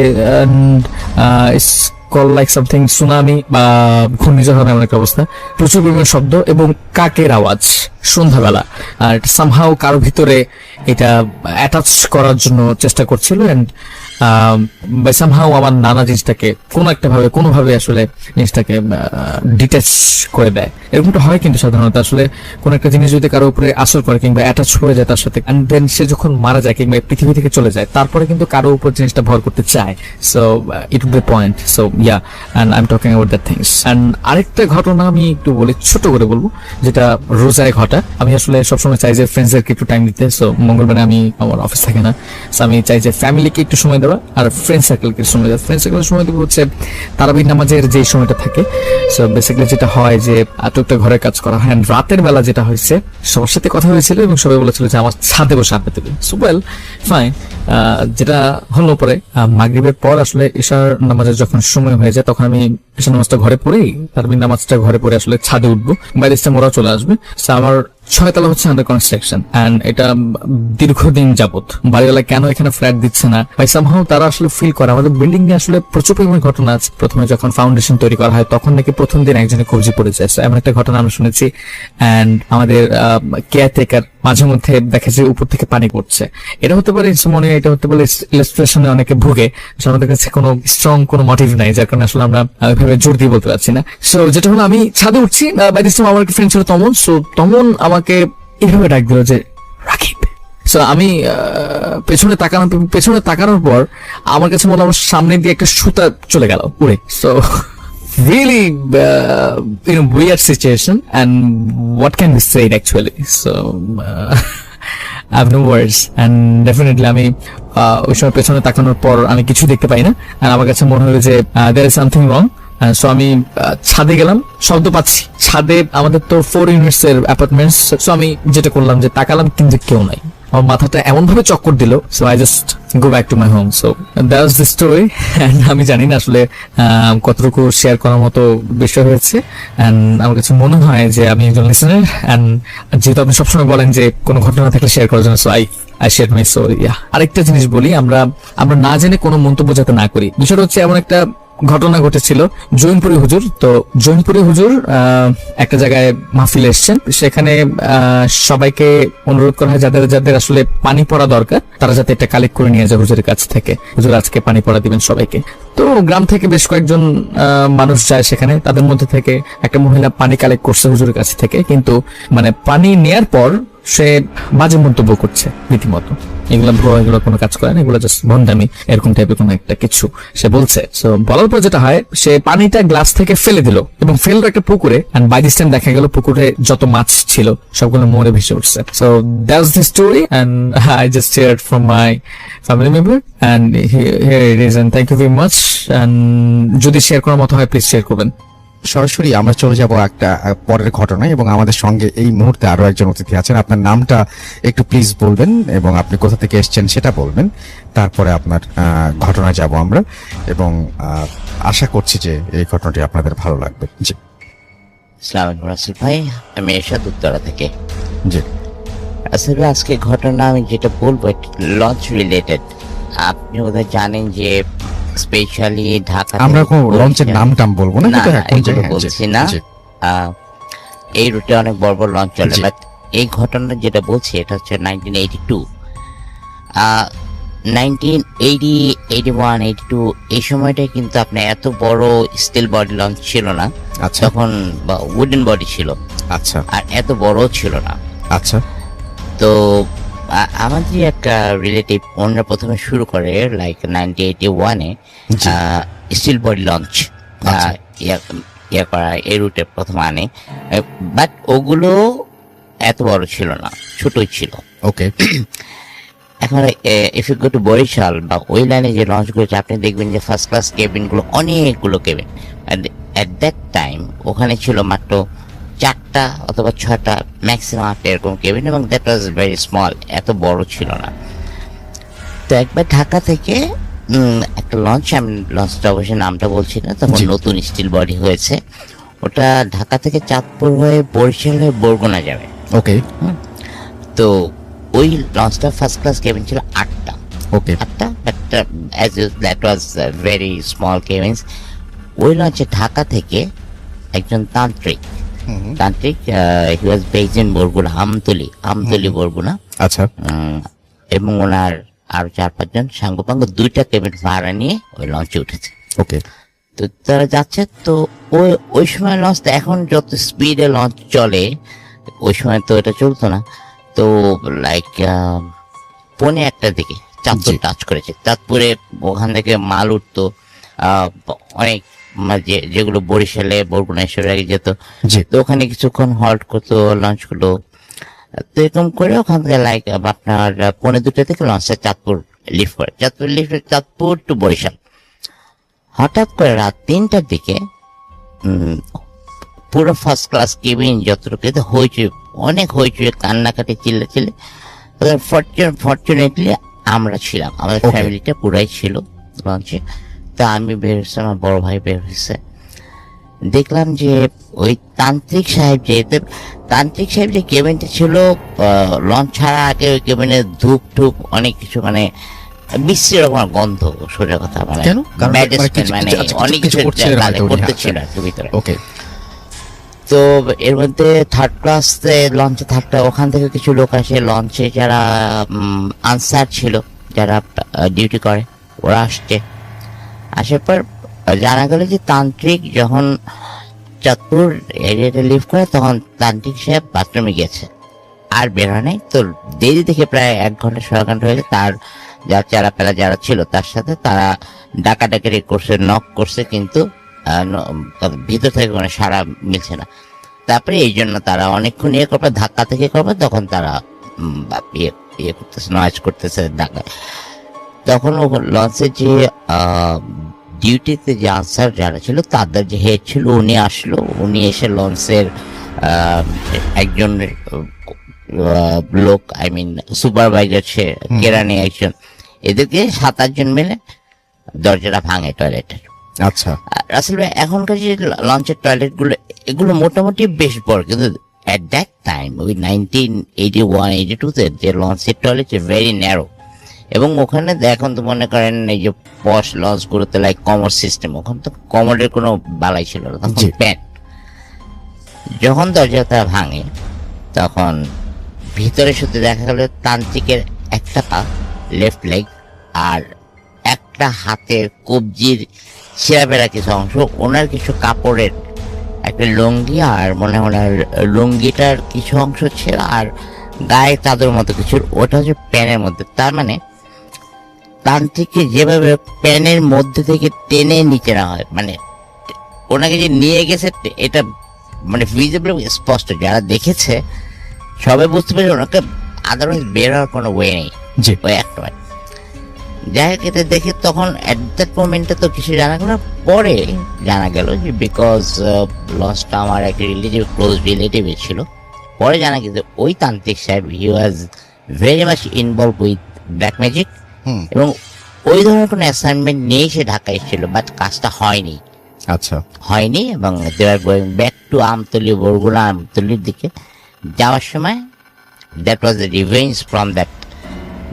কল লাইক সামথিং সুনামি বা ঘূর্ণিঝড় হবে এমন একটা অবস্থা, প্রচুর পরিমাণে শব্দ এবং কাকের আওয়াজ সন্ধ্যাবেলা। আর সামহাও কারো ভিতরে এটা অ্যাটাচ করার জন্য চেষ্টা করছিল, এন্ড বাই সামহাও আমার নানা জিনিসটাকে কোনোভাবে আসলে জিনিসটাকে ডিটাচ করে দেয়। এরকমটা হয় কিন্তু সাধারণত, আসলে কোন একটা জিনিস যদি কারো উপরে আসর করে কিংবা অ্যাটাচ হয়ে যায় তার সাথে, এন্ড দেন সে যখন মারা যায় কিংবা পৃথিবী থেকে চলে যায়, তারপরে কিন্তু কারো উপর জিনিসটা ভর করতে চায়। So it would be point. So yeah, and I am talking about that things. And আরেকটা ঘটনা আমি একটু বলি, ছোট করে বলবো, যেটা রোজায় ঘটা। আমি আসলে সবসময় চাই যে ফ্রেন্ডসদেরকে একটু টাইম দিতে। সো মঙ্গলবারে আমি আমার অফিস থাকে না, সো আমি চাই যে ফ্যামিলিকে একটু সময় দেওয়া আর ফ্রেন্ড সার্কেলকে সময় দেওয়া। ফ্রেন্ড সার্কেলের সময় দেবো হচ্ছে তারাবির নামাজের যে সময়টা থাকে। সো বেসিক্যালি যেটা হয় যে টুকটাক ঘরের কাজ করা হয়। And রাতের বেলা যেটা হয়েছে, সবার সাথে কথা হয়েছিল এবং সবাই বলেছিল যে আমার ছাদে বসে আড্ডা দেবে। সো ওয়েল ফাইন, যেটা হলো পরে মাগরিবের পর আসলে ঈশার নামাজের যখন সময় হয়ে যায়, তখন আমি ঈশার নামাজটা ঘরে পড়েই তারাবির নামাজটা ঘরে পড়ে আসলে ছাদে উঠবো, বাইরে ওরাও চলে আসবে। সো আমার 6 তলা হচ্ছে আন্ডার কনস্ট্রাকশন, এন্ড এটা দীর্ঘদিন যাবত বাড়িওয়ালা কেন এখানে ফ্ল্যাট দিচ্ছে না, বাই সামহাও তারা আসলে ফিল করে আমাদের বিল্ডিং এ আসলে প্রচুর পরিমাণে ঘটনা আছে। প্রথমে যখন ফাউন্ডেশন তৈরি করা হয় তখন নাকি প্রথম দিন একজনের কবজি পড়ে যায়। এমন একটা ঘটনা আমরা শুনেছি। এন্ড আমাদের কেয়ারটেকার মাঝে মধ্যে দেখা যায় উপর থেকে পানি পড়ছে। এটা হতে পারে মনে, এটা হতে পারে ইলাস্ট্রেশনে অনেকে ভুগে, আমাদের কাছে কোনো স্ট্রং কোনো মোটিভ নাই, যার কারণে আসলে আমরা ওইভাবে জোর দিয়ে বলতে পারছি না। সো যেটা হলো, আমি ছাদে উঠছি, বাই দিস টাইম আমার ফ্রেন্ড ছিল তমন। সো তমন আমাকে এইভাবে ডাক দিল যে রাকিব। সো আমি পেছনে তাকানোর পর আমার কাছে মনে আমার সামনে দিয়ে একটা সুতা চলে গেল উড়ে। So really weird situation, and what can we say actually? So I have no words, and definitely আমি ওই সময় পেছনে তাকানোর পর আমি কিছু দেখতে পাই না, আর আমার কাছে মনে হলো যে there is something wrong. So আমি ছাদে গেলাম, শব্দ পাচ্ছি ছাদে, আমাদের তো 4 ইউনিটস এর অ্যাপার্টমেন্টস। সো আমি যেটা করলাম যে তাকালাম, কিন্তু কেউ নাই। আমার মাথাটা এমন ভাবে চক্কর দিল, so I just go back to my home. So that was the story. And আমি জানি না আসলে কতটুকু শেয়ার করার মতো বিষয় হয়েছে, এন্ড আমার কাছে মনে হয় যে আমি একজন লিসেনার, এন্ড যেহেতু আপনি সবসময় বলেন যে কোনো ঘটনা থাকলে শেয়ার করার জন্য, so I share my story. আরেকটা জিনিস বলি, আমরা না জেনে কোনো মন্তব্য যাতে না করি। বিষয়টা হচ্ছে এমন একটা ঘটনা ঘটেছিল জৈনপুরি হুজুর। তো জৈনপুরি হুজুর একটা জায়গায় মাহফিলে এসছেন, সেখানে সবাইকে অনুরোধ করা হয় যাদের যাদের আসলে পানি পড়া দরকার তারা যাতে এটা কালেক্ট করে নিয়ে যায় হুজুরের কাছ থেকে। হুজুর আজকে পানি পড়া দিবেন সবাইকে। তো গ্রাম থেকে বেশ কয়েকজন মানুষ যায় সেখানে, তাদের মধ্যে থেকে একটা মহিলা পানি কালেক্ট করছে হুজুরের কাছ থেকে, কিন্তু মানে পানি নেয়ার পর সে বাজে মন্তব্য করছে রীতিমতো। এগুলো কোনো কাজ করে না, এগুলো জাস্ট ভন্ডামি, এরকম টাইপের কোনো একটা কিছু সে বলছে। সো বলার পর যেটা হয়, সে পানিটা গ্লাস থেকে ফেলে দিল এবং ফেললো একটা পুকুরে, এন্ড বাই দিস টাইম দেখা গেল পুকুরে যত মাছ ছিল সবগুলো মরে ভেসে উঠছে। So that's the story, and I just shared from my family member, and here it is, and thank you very much. And যদি শেয়ার করার মতো হয় প্লিজ শেয়ার করবেন। সরাসরি আমরা চলে যাব একটা পরের ঘটনায়, এবং আমাদের সঙ্গে এই মুহূর্তে আরো একজন অতিথি আছেন। আপনার নামটা একটু প্লিজ বলবেন এবং আপনি কোথা থেকে এসেছেন সেটা বলবেন, তারপরে আপনার ঘটনায় যাব আমরা, এবং আশা করছি যে এই ঘটনাটি আপনাদের ভালো লাগবে। জি, আসসালামু আলাইকুম রাসেল ভাই, আমি এরশাদ উত্তরা থেকে। জি, আসলে আজকে ঘটনা আমি যেটা বলবো লঞ্চ রিলেটেড। আপনি বোধহয় জানেন যে স্পেশালি ঢাকা, আমরা কোনো লঞ্চের নাম টাম বলবো না, কিন্তু এখন এগুলো বলছি না। এই রুটে অনেক বড় বড় লঞ্চ চলে, বাট এই ঘটনা যেটা বলছি এটা হচ্ছে 1982, 1980, 1981, 1982 এই সময়টায় কিন্তু আপনার এত বড় স্টিল বডি লঞ্চ ছিল না তখন, বা উডেন বডি ছিল। আচ্ছা, আর এত বড় ছিল না। আচ্ছা, তো আমাদের একটা রিলেটিভ ওনারা প্রথমে শুরু করে লাইক 1981-এ স্টিল বডি লঞ্চ ইয়া করা, এই রুটে প্রথম আনে, বাট ওগুলো এত বড় ছিল না, ছোটই ছিল। ওকে। এখন if you go to Barisal বা ওই লাইনে যে লঞ্চগুলো আপনি দেখবেন যে ফার্স্ট ক্লাস কেবিনগুলো অনেকগুলো কেবিন। অ্যাট দ্যাট টাইম ওখানে ছিল মাত্র 4টা অথবা 6টা ম্যাক্সিমাম 8টা এরকম কেবিন, এবং দ্যাট ওয়াজ ভেরি স্মল, এত বড় ছিল না। তো একবার ঢাকা থেকে একটা লঞ্চ, আমি লঞ্চটা অবশ্যই নামটা বলছি না, তখন নতুন স্টিল বডি হয়েছে, ওটা ঢাকা থেকে চাঁদপুর হয়ে বরিশাল হয়ে বরগুনা যাবে। ওকে তো ওই লঞ্চটা ফার্স্ট ক্লাস কেবিন ছিল 8টা। ওকে 8টা, but as that was very small cabins. ওই লঞ্চে ঢাকা থেকে একজন তান্ত্রিক he was based in Barguna, Amtali Barguna, আচ্ছা এবং ওনার আরো 4-5 জন সাঙ্গপাঙ্গ 2টা কেবিন ভাড়া নিয়ে ওই লঞ্চে উঠেছে। ওকে তো তারা যাচ্ছে, তো ওই সময় লঞ্চটা এখন যত স্পিডে লঞ্চ চলে, ওই সময় তো এটা চলতো না। তো লাইক 1:45টার দিকে চাঁদপুর টাচ করেছে। চাঁদপুরে ওখান থেকে মাল উঠতো অনেক, যেগুলো বরিশালে বরগুনা এসব আগে যেত, তো ওখানে কিছুক্ষণ হল্ট করতো লঞ্চগুলো। তো এরকম করে ওখান থেকে লাইক আপনার 1:45 থেকে লঞ্চটা চাঁদপুর লিফট করে, চাঁদপুর টু বরিশাল। হঠাৎ করে রাত 3টার দিকে পুরো ফার্স্ট ক্লাস কেবিন যতটুকু হইচই, অনেক হইচই, কান্নাকাটি, চিল্লে। ফর্চুনেটলি আমরা ছিলাম, আমাদের ফ্যামিলিটা পুরাই ছিল লঞ্চে। তা আমি বের হয়েছে, আমার বড় ভাই বের হয়েছে, দেখলাম যে ওই তান্ত্রিক সাহেব যে কেবিনটা ছিল, লঞ্চ ছাড়া আগে ওই কেবিনে ধূপ টুপ অনেক কিছু, মানে বিশ্রী রকম গন্ধ, সোজা কথা, মানে অনেক কিছু করতেছিল ভিতরে। ওকে তো এর মধ্যে থার্ড ক্লাস লঞ্চে থাকতে, ওখান থেকে কিছু লোক আসে লঞ্চে, যারা আনসার ছিল, যারা ডিউটি করে, ওরা আসছে। আসার পর জানা গেল যে তান্ত্রিক যখন চাঁদপুর এরিয়াটা লিভ করে, তখন তান্ত্রিক সাহেব বাথরুমে গেছে, আর বের হয় নাই। তো দেরি থেকে প্রায় 1 ঘন্টা 1.5 ঘন্টা হয়েছে। তার যারা ছিল তার সাথে তারা ডাকাডাকি করছে, নক করছে, কিন্তু ভিতর থেকে কোনো সাড়া মিলছে না। তারপরে এই জন্য তারা অনেকক্ষণ ধাক্কা থেকে করবে, তখন তারা ইয়ে করতেছে, নয়েজ করতেছে, ডাকা। তখন লঞ্চের যে ডিউটিতে যে আনসার যারা ছিল, তাদের যে হেড ছিল, উনি আসলো। উনি এসে লঞ্চের একজন লোক, আই মিন সুপারভাইজার, সে কেরানি একজন, এদেরকে 7-8 জন মিলে দরজাটা ভাঙে টয়লেটের। আচ্ছা রাসেল ভাই, এখনকার যে লঞ্চের টয়লেট গুলো, এগুলো মোটামুটি বেশ বড়, কিন্তু এট দ্যাট টাইম ওই 1981-82-তে যে লঞ্চের টয়লেট ভেরি ন্যারো। এবং ওখানে এখন তো মনে করেন এই যে পশ লঞ্চ গুলোতে লাইক কমোড সিস্টেম, ওখানে তো কমোডের কোনো বালাই ছিল না, তখন প্যান। যখন দরজাটা ভাঙে, তখন ভিতরে শুধু দেখা গেল তান্ত্রিকের একটা পা, লেফট লেগ, আর একটা হাতের কবজির ছেঁড়া কিছু অংশ, ওনার কিছু কাপড়ের একটা লুঙ্গি, আর মনে হয় ওনার লুঙ্গিটার কিছু অংশ ছিল, আর গায়ে চাদর মতো কিছু, ওটা হচ্ছে প্যানের মধ্যে। তার মানে তান্ত্রিককে যেভাবে প্যানের মধ্যে থেকে টেনে নিচে না হয়, মানে ওনাকে যে নিয়ে গেছে, এটা মানে ভিজিবল, স্পষ্ট, যারা দেখেছে সবাই বুঝতে পেরেছে ওনাকে আদারওয়াইজ বের হওয়ার কোনো ওয়ে নেই। ওই একটা যাই হোক, এটা দেখে তখন অ্যাট দ্যাট মোমেন্টে তো কিছু জানা গেল না। পরে জানা গেল যে বিকজ লঞ্চটা আমার একটা ক্লোজ রিলেটিভ ছিল, পরে জানা গেছে ওই তান্ত্রিক সাহেব he was very much involve with black magic, এবং ওই ধরনের কোনো অ্যাসাইনমেন্ট নিয়েই সে ঢাকা এসেছিল, বাট কাজটা হয়নি। আচ্ছা হয়নি, এবং they are going back to Amtali, Barguna আমতলির দিকে যাওয়ার সময় that was the revenge from that,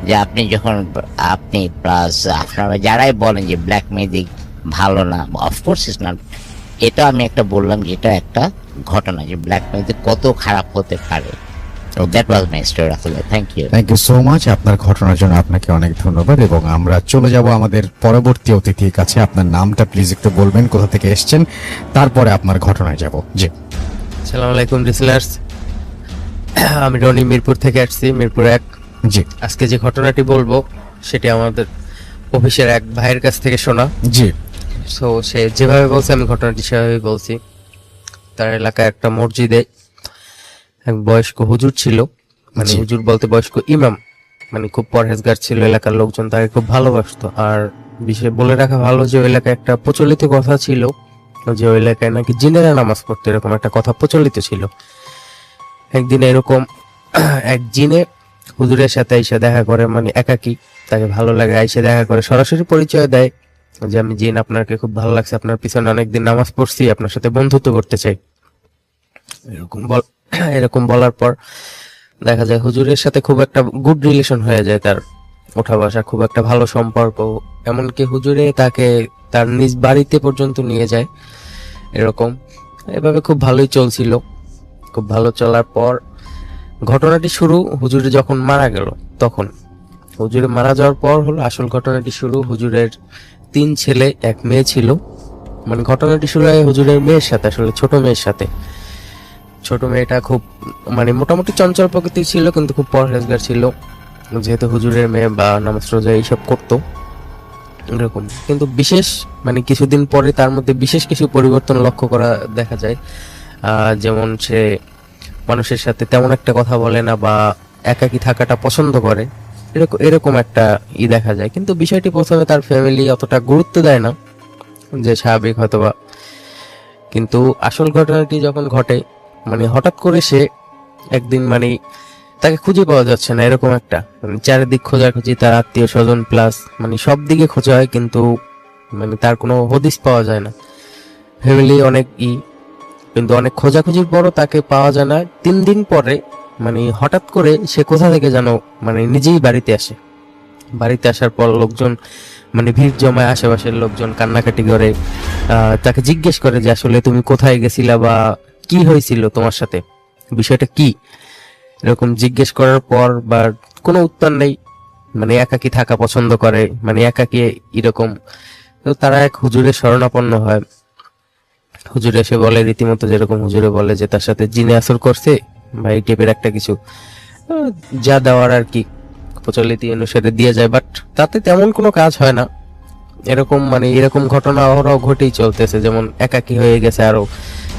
যে আপনি যখন আপনি প্লাস আপনারা যারাই বলেন যে ব্ল্যাক ম্যাজিক ভালো না, অফকোর্স ইজ নট, এটা আমি একটা বললাম যে এটা একটা ঘটনা, যে ব্ল্যাক ম্যাজিক কত খারাপ হতে পারে। That was my story. আসলে থ্যাংক ইউ সো মাচ আপনার ঘটনার জন্য, আপনাকে অনেক ধন্যবাদ। এবং আমরা চলে যাব আমাদের পরবর্তী অতিথির কাছে। আপনার নামটা প্লিজ একটু বলবেন, কোথা থেকে এসেছেন, তারপরে আপনার ঘটনায় যাব। জি, আসসালামু আলাইকুম লিসেনার্স, আমি রনি, মিরপুর থেকে আসছি, মিরপুর 1। জি, আজকে যে ঘটনাটি বলবো সেটি আমাদের অফিসের এক ভাইয়ের কাছ থেকে শোনা। জি, সো সে যেভাবে বলছে আমি ঘটনাটি সেভাবে বলছি। তার এলাকায় একটা মসজিদে এক বয়স্ক হুজুর ছিল, মানে হুজুর বলতে বয়স্ক ইমাম, মানে খুব পরহেজগার ছিল। এলাকার লোকজন তাকে খুব ভালোবাসতো। আর বিষয় বলে রাখা ভালো যে ওই এলাকায় একটা প্রচলিত কথা ছিল যে ওই এলাকায় নাকি জিনেরা নামাজ পড়তো, এরকম একটা কথা প্রচলিত ছিল। একদিন এরকম এক জিনে হুজুরের সাথে এসে দেখা করে, মানে একাকি, তাকে ভালো লাগে, এসে দেখা করে, সরাসরি পরিচয় দেয় যে আমি জিন, আপনাকে খুব ভালো লাগছে, আপনার পিছনে অনেকদিন নামাজ পড়ছি, আপনার সাথে বন্ধুত্ব করতে চাই। এরকম বলার পর দেখা যায় হুজুরের সাথে খুব একটা গুড রিলেশন হয়ে যায়, তার ওঠা বসা, খুব একটা ভালো সম্পর্ক, এমনকি হুজুরে তাকে তার নিজ বাড়িতে পর্যন্ত নিয়ে যায়। এরকম এভাবে খুব ভালোই চলছিল। খুব ভালো চলার পর ঘটনাটি শুরু হুজুরে যখন মারা গেল, তখন হুজুরে মারা যাওয়ার পর হলো আসল ঘটনাটি শুরু। হুজুরের 3 ছেলে 1 মেয়ে ছিল। মানে ঘটনাটি শুরু হয় হুজুরের মেয়ের সাথে, আসলে ছোট মেয়ের সাথে। ছোট মেয়েটা খুব মানে মোটামুটি চঞ্চল প্রকৃতির ছিল, কিন্তু খুব পরহেজগার ছিল, যেহেতু হুজুরের মেয়ে, বা নামাজ রোজা এইসব করতো এরকম। কিন্তু বিশেষ মানে কিছুদিন পরে তার মধ্যে বিশেষ কিছু পরিবর্তন লক্ষ্য করা দেখা যায়। যেমন সে মানুষের সাথে তেমন একটা কথা বলে না, বা একাকী থাকাটা পছন্দ করে, এরকম একটা দেখা যায়। কিন্তু বিষয়টি প্রথমে তার ফ্যামিলি অতটা গুরুত্ব দেয় না, যে স্বাভাবিক হয়তোবা। কিন্তু আসল ঘটনাটি যখন ঘটে, মানে হঠাৎ করে সে একদিন মানে তাকে খুঁজে পাওয়া যাচ্ছে না, এরকম একটা মানে চারিদিক খোঁজাখুঁজি, তার আত্মীয় স্বজন প্লাস মানে সব দিকে খোঁজা হয়, কিন্তু মানে তার কোনো হদিস পাওয়া যায় না। ফ্যামিলি অনেক কিন্তু অনেক খোঁজাখুঁজির পরও তাকে পাওয়া যায় না। 3 দিন পরে মানে হঠাৎ করে সে কোথা থেকে যেন মানে নিজেই বাড়িতে আসে। বাড়িতে আসার পর লোকজন মানে ভিড় জমায়, আশেপাশের লোকজন কান্নাকাটি করে, তাকে জিজ্ঞেস করে যে আসলে তুমি কোথায় গেছিলা, বা কি হয়েছিল তোমার সাথে, বিষয়টা কি, এরকম জিজ্ঞেস করার পর বা কোনো উত্তর নেই। মানে একাকী থাকা পছন্দ করে, মানে একাকী এরকম। তো তারা এক হুজুরের শরণাপন্ন হয়। হুজুর এসে বলে রীতিমতো, যেরকম হুজুরে বলে যে তার সাথে জিনে আসর করছে বা এই টাইপের একটা কিছু, যা দেওয়ার আর কি প্রচলিত অনুসারে দিয়ে যায়, বাট তাতে তেমন কোনো কাজ হয় না। এরকম মানে এরকম ঘটনা ওরাও ঘটেই চলতেছে, যেমন একাকী হয়ে গেছে, আরো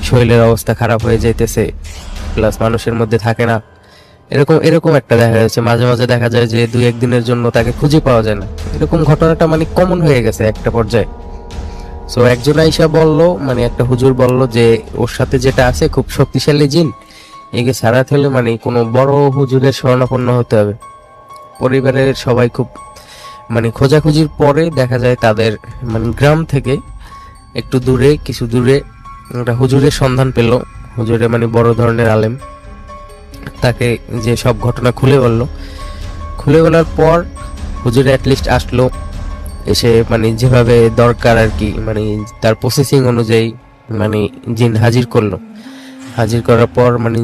শরীরের অবস্থা খারাপ হয়ে যাইতেছে, প্লাস মানুষের মধ্যে থাকে না, এরকম একটা দেখা যাচ্ছে। মাঝে মাঝে দেখা যায় যে 2-1 দিনের জন্য তাকে খুঁজে পাওয়া যায় না। এরকম ঘটনাটা মানে কমন হয়ে গেছে একটা পর্যায়ে। সো একজন আইসা বলল, মানে একটা হুজুর বলল যে ওর সাথে যেটা আছে খুব শক্তিশালী জিন, একে ছাড়াতে হলে মানে কোনো বড় হুজুরের শরণাপন্ন হতে হবে। পরিবারের সবাই খুব মানে খোঁজাখুঁজির পরে দেখা যায় তাদের মানে গ্রাম থেকে একটু দূরে, কিছু দূরে একটা হুজুরের সন্ধান পেল। হুজুরে মানে বড় ধরনের আলেম, তাকে যে সব ঘটনা খুলে বলার পর হুজুরে অ্যাটলিস্ট আসলো, এসে মানে যেভাবে দরকার আর কি, মানে তার প্রসেসিং অনুযায়ী মানে জিন হাজির করলো। হাজির করার পর মানে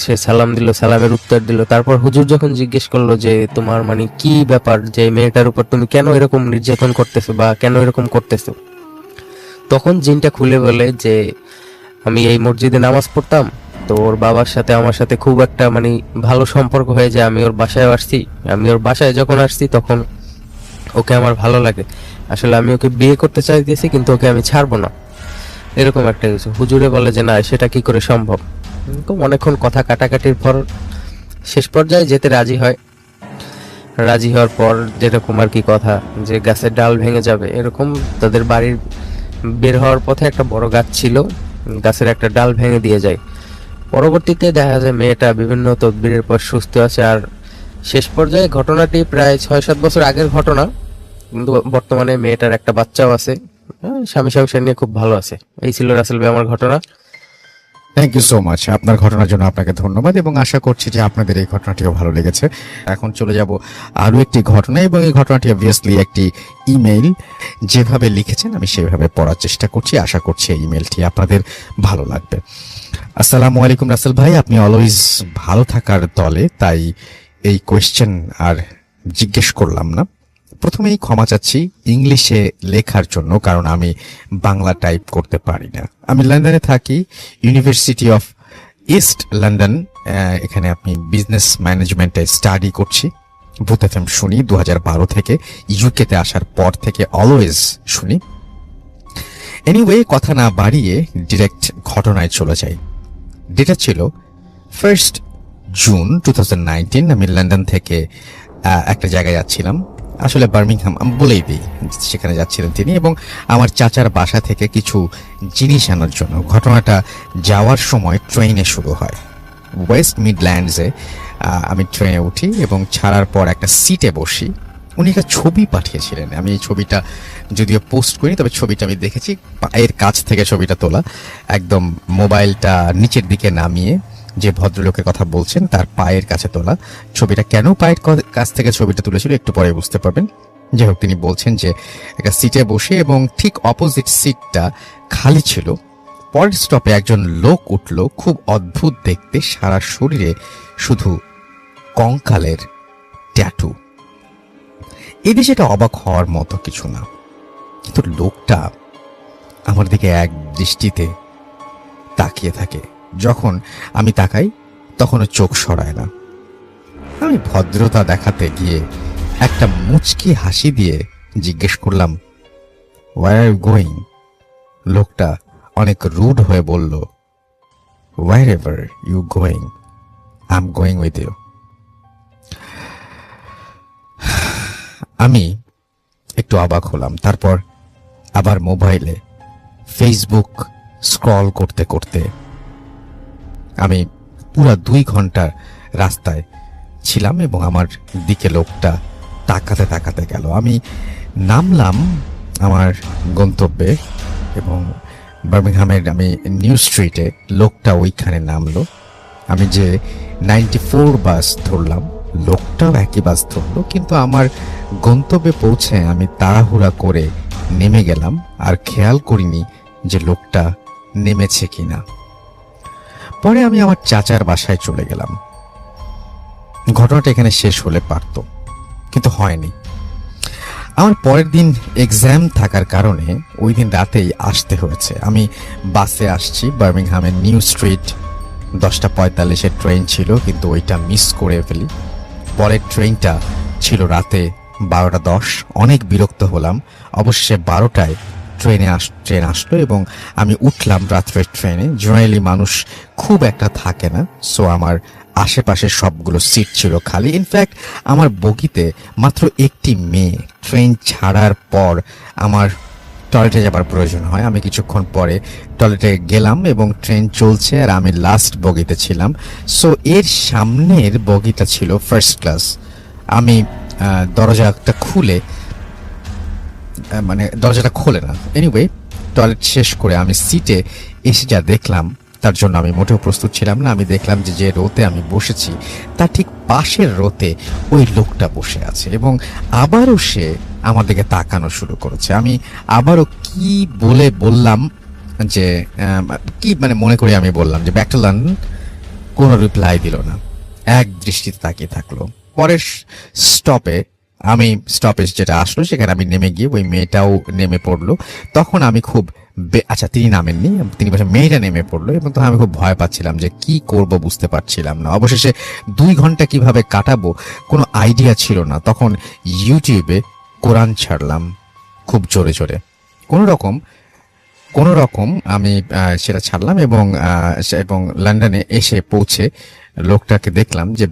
সে সালাম দিল, সালামের উত্তর দিল। তারপর হুজুর যখন জিজ্ঞেস করলো যে তোমার মানে কি ব্যাপার, যে মেয়েটার উপর তুমি কেন এরকম নির্যাতন করতেছো বা কেন এরকম করতেছো, তখন জিনটা খুলে বলে যে আমি এই মসজিদে নামাজ পড়তাম, তো ওর বাবার সাথে আমার সাথে খুব একটা মানে ভালো সম্পর্ক হয়ে যায়। আমি ওর বাসায় আসছি, আমি ওর বাসায় যখন আসছি তখন ওকে আমার ভালো লাগে, আসলে আমি ওকে বিয়ে করতে চাইতেছি, কিন্তু ওকে আমি ছাড়বো না, এরকম একটা কিছু। হুজুরে বলে যে না, সেটা কি করে সম্ভব। অনেকক্ষণ কথা কাটাকাটির পর শেষ পর্যায়ে যেতে রাজি হয়। রাজি হওয়ার পর যেরকম আর কি কথা, যে গাছের ডাল ভেঙে যাবে এরকম, তাদের বাড়ির বের হওয়ার পথে একটা বড় গাছ ছিল, গাছের একটা ডাল ভেঙে দিয়ে যায়। পরবর্তীতে দেখা যায় মেয়েটা বিভিন্ন তদবিরের পর সুস্থ আছে। আর শেষ পর্যায়ে ঘটনাটি প্রায় 6-7 বছর আগের ঘটনা, কিন্তু বর্তমানে মেয়েটার একটা বাচ্চাও আছে, স্বামী সংসার নিয়ে খুব ভালো আছে। এই ছিল রাসেল ভাই আমার ঘটনা। Thank you so much. আপনার ঘটনার জন্য আপনাকে ধন্যবাদ, এবং আশা করছি যে আপনাদের এই ঘটনাটিও ভালো লেগেছে। এখন চলে যাব আরো একটি ঘটনা, এবং এই ঘটনাটি অবভিয়াসলি একটি ইমেইল। যেভাবে লিখেছেন আমি সেভাবে পড়ার চেষ্টা করছি, আশা করছি এই ইমেইলটি আপনাদের ভালো লাগবে। আসসালামু আলাইকুম রাসেল ভাই, আপনি অলওয়েজ ভালো থাকার দলে, তাই এই কোয়েশ্চেন আর জিজ্ঞেস করলাম না। প্রথমেই ক্ষমা চাচ্ছি ইংলিশে লেখার জন্য, কারণ আমি বাংলা টাইপ করতে পারি না। আমি লন্ডনে থাকি, ইউনিভার্সিটি অফ ইস্ট লন্ডন, এখানে আমি বিজনেস ম্যানেজমেন্টে স্টাডি করছি। ভূত এফএম শুনি 2012 থেকে, ইউকেতে আসার পর থেকে অলওয়েজ শুনি। এনিওয়ে, কথা না বাড়িয়ে ডিরেক্ট ঘটনায় চলে যাই। ডেটা ছিল 1 জুন 2019। আমি লন্ডন থেকে একটা জায়গায় যাচ্ছিলাম, আসলে বার্মিংহাম আমি বলেই দিই, সেখানে যাচ্ছিলেন তিনি এবং আমার চাচার বাসা থেকে কিছু জিনিস আনার জন্য। ঘটনাটা যাওয়ার সময় ট্রেনে শুরু হয়। ওয়েস্ট মিডল্যান্ডসে আমি ট্রেনে উঠি এবং ছাড়ার পর একটা সিটে বসি। উনি একটা ছবি পাঠিয়েছিলেন, আমি এই ছবিটা যদিও পোস্ট করিনি, তবে ছবিটা আমি দেখেছি। পায়ের কাছ থেকে ছবিটা তোলা, একদম মোবাইলটা নিচের দিকে নামিয়ে যে ভদ্রলোকের কথা বলছেন তার পায়ের কাছে তোলা ছবিটা। কেন পায়ের কাছ থেকে ছবিটা তুলেছিল একটু পরে বুঝতে পারবেন। যাই হোক, তিনি বলছেন যে একটা সিটে বসে এবং ঠিক অপোজিট সিটটা খালি ছিল। পরের স্টপে একজন লোক উঠল, খুব অদ্ভুত দেখতে, সারা শরীরে শুধু কঙ্কালের ট্যাটু। এদেশে এটা অবাক হওয়ার মতো কিছু না, কিন্তু লোকটা আমার দিকে এক দৃষ্টিতে তাকিয়ে থাকে। যখন আমি তাকাই তখনও চোখ সরায় না। আমি ভদ্রতা দেখাতে গিয়ে একটা মুচকি হাসি দিয়ে জিজ্ঞেস করলাম, ওয়ার আর ইউ গোয়িং? লোকটা অনেক রুড হয়ে বলল, wherever you going, I am going with you. আমি একটু অবাক হলাম। তারপর আবার মোবাইলে ফেসবুক স্ক্রল করতে করতে আমি পুরা 2 ঘন্টা রাস্তায় ছিলাম এবং আমার দিকে লোকটা তাকাতে তাকাতে গেল। আমি নামলাম আমার গন্তব্যে এবং বার্মিংহামের আমি নিউ স্ট্রিটে, লোকটা ওইখানে নামলো। আমি যে 94 বাস ধরলাম, লোকটাও একই বাস ধরলো, কিন্তু আমার গন্তব্যে পৌঁছে আমি তাড়াহুড়া করে নেমে গেলাম আর খেয়াল করিনি যে লোকটা নেমেছে কিনা। পরে আমি আমার চাচার বাসায় চলে গেলাম। ঘটনাটা এখানে শেষ হলে পারত, কিন্তু হয়নি। আমার পরের দিন এক্সাম থাকার কারণে ওই দিন রাতেই আসতে হয়েছে। আমি বাসে আসছি বার্মিংহামের নিউ স্ট্রিট। 10:45 ট্রেন ছিল, কিন্তু ওইটা মিস করে ফেলি। পরের ট্রেনটা ছিল রাতে 12:10। অনেক বিরক্ত হলাম। অবশ্যই 12টায় ট্রেন আসলো এবং আমি উঠলাম রাত্রের ট্রেনে। জেনারেলি মানুষ খুব একটা থাকে না, সো আমার আশেপাশে সবগুলো সিট ছিল খালি। ইনফ্যাক্ট আমার বগিতে মাত্র একটি মেয়ে। ট্রেন ছাড়ার পর আমার টয়লেটে যাবার প্রয়োজন হয়। আমি কিছুক্ষণ পরে টয়লেটে গেলাম এবং ট্রেন চলছে আর আমি লাস্ট বগিতে ছিলাম। সো এর সামনের বগিটা ছিল ফার্স্ট ক্লাস। আমি দরজাটা খুলে, মানে দরজাটা খোলে না। এনিওয়ে, টয়লেট শেষ করে আমি সিটে এসে যা দেখলাম তার জন্য আমি মোটেও প্রস্তুত ছিলাম না। আমি দেখলাম যে রোতে আমি বসেছি তার ঠিক পাশের রোতে ওই লোকটা বসে আছে এবং আবারও সে আমার দিকে তাকানো শুরু করেছে। আমি আবারও কি বলে বললাম যে কি মানে মনে করে আমি বললাম যে ব্যাক টু লন্ডন। কোনো রিপ্লাই দিল না, এক দৃষ্টিতে তাকিয়ে থাকলো। পরের স্টপে আমি স্টপেজ যেটা আসলো সেখানে আমি নেমে গিয়ে ওই মেয়েটাও নেমে পড়লো। তখন আমি খুব আচ্ছা, তিনি নামেননি, তিনি বসে মেয়েটা নেমে পড়লো এবং তখন আমি খুব ভয় পাচ্ছিলাম যে কি করব, বুঝতে পারছিলাম না। অবশেষে 2 ঘন্টা কিভাবে কাটাবো কোনো আইডিয়া ছিল না। তখন ইউটিউবে কোরআন ছাড়লাম খুব জোরে জোরে। কোনো রকম আমি সেটা ছাড়লাম এবং লন্ডনে এসে পৌঁছে লোকটাকে দেখলাম যে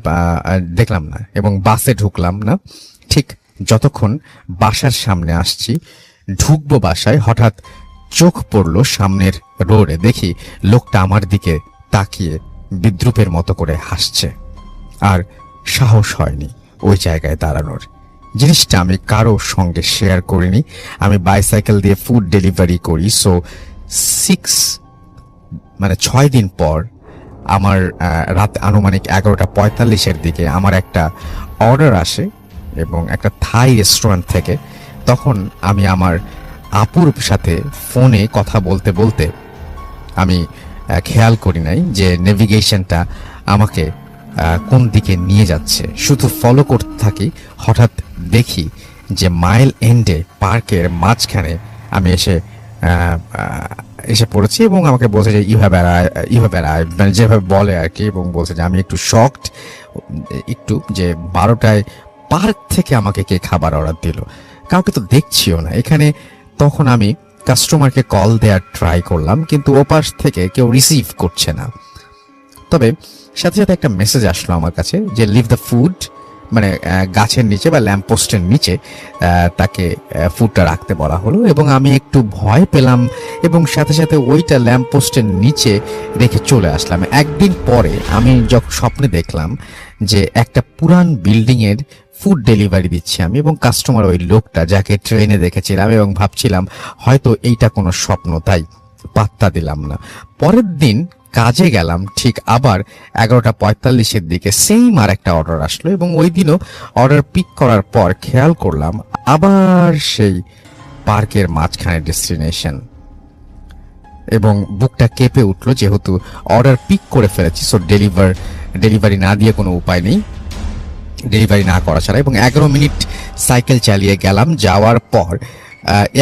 দেখলাম না এবং বাসে ঢুকলাম না। ঠিক যতক্ষণ বাসার সামনে আসছি, ঢুকবো বাসায়, হঠাৎ চোখ পড়লো সামনের রোডে। দেখি লোকটা আমার দিকে তাকিয়ে বিদ্রুপের মতো করে হাসছে। আর সাহস হয়নি ওই জায়গায় দাঁড়ানোর। জিনিসটা আমি কারো সঙ্গে শেয়ার করিনি। আমি বাইসাইকেল দিয়ে ফুড ডেলিভারি করি। সো 6 দিন পর আমার রাত আনুমানিক 11:45 দিকে আমার একটা অর্ডার আসে এবং একটা থাই রেস্টুরেন্ট থেকে। তখন আমি আমার আপুর সাথে ফোনে কথা বলতে বলতে আমি খেয়াল করি নাই যে নেভিগেশনটা আমাকে কোন দিকে নিয়ে যাচ্ছে, শুধু ফলো করতে থাকি। হঠাৎ দেখি যে মাইল এন্ডে পার্কের মাঝখানে আমি এসে পড়েছি এবং আমাকে বলছে যে ইউ হ্যাভ অ্যারাইভড, মানে যেভাবে বলে আর কি, এবং বলছে যে আমি একটু শকড একটু যে 12টায় পার্ক থেকে আমাকে কে খাবার অর্ডার দিল, কাউকে তো দেখছিও না এখানে। তখন আমি কাস্টমারকে কল দেওয়ার ট্রাই করলাম, কিন্তু ওপাশ থেকে কেউ রিসিভ করছে না। তবে সাথে সাথে একটা মেসেজ আসলো আমার কাছে যে লিভ দ্য ফুড মানে গাছের নিচে বা ল্যাম্প পোস্টের নিচে তাকে ফুডটা রাখতে বলা হলো, এবং আমি একটু ভয় পেলাম এবং সাথে সাথে ওইটা ল্যাম্প পোস্টের নিচে রেখে চলে আসলাম। একদিন পরে আমি যখন স্বপ্নে দেখলাম যে একটা পুরান বিল্ডিং এর ফুড ডেলিভারি দিচ্ছি আমি, এবং কাস্টমার ওই লোকটা যাকে ট্রেনে দেখেছিলাম, এবং ভাবছিলাম হয়তো এইটা কোনো স্বপ্ন, তাই পাত্তা দিলাম না। পরের দিন কাজে গেলাম, ঠিক আবার 11:45-এর দিকে সেম আর একটা অর্ডার আসলো, এবং ওই দিনও অর্ডার পিক করার পর খেয়াল করলাম আবার সেই পার্কের মাঝখানে ডেস্টিনেশন, এবং বুকটা কেঁপে উঠলো যেহেতু অর্ডার পিক করে ফেলেছি। সো ডেলিভারি না দিয়ে কোনো উপায় নেই, ডেলিভারি না করা ছাড়া। এবং 11 মিনিট সাইকেল চালিয়ে গেলাম, যাওয়ার পর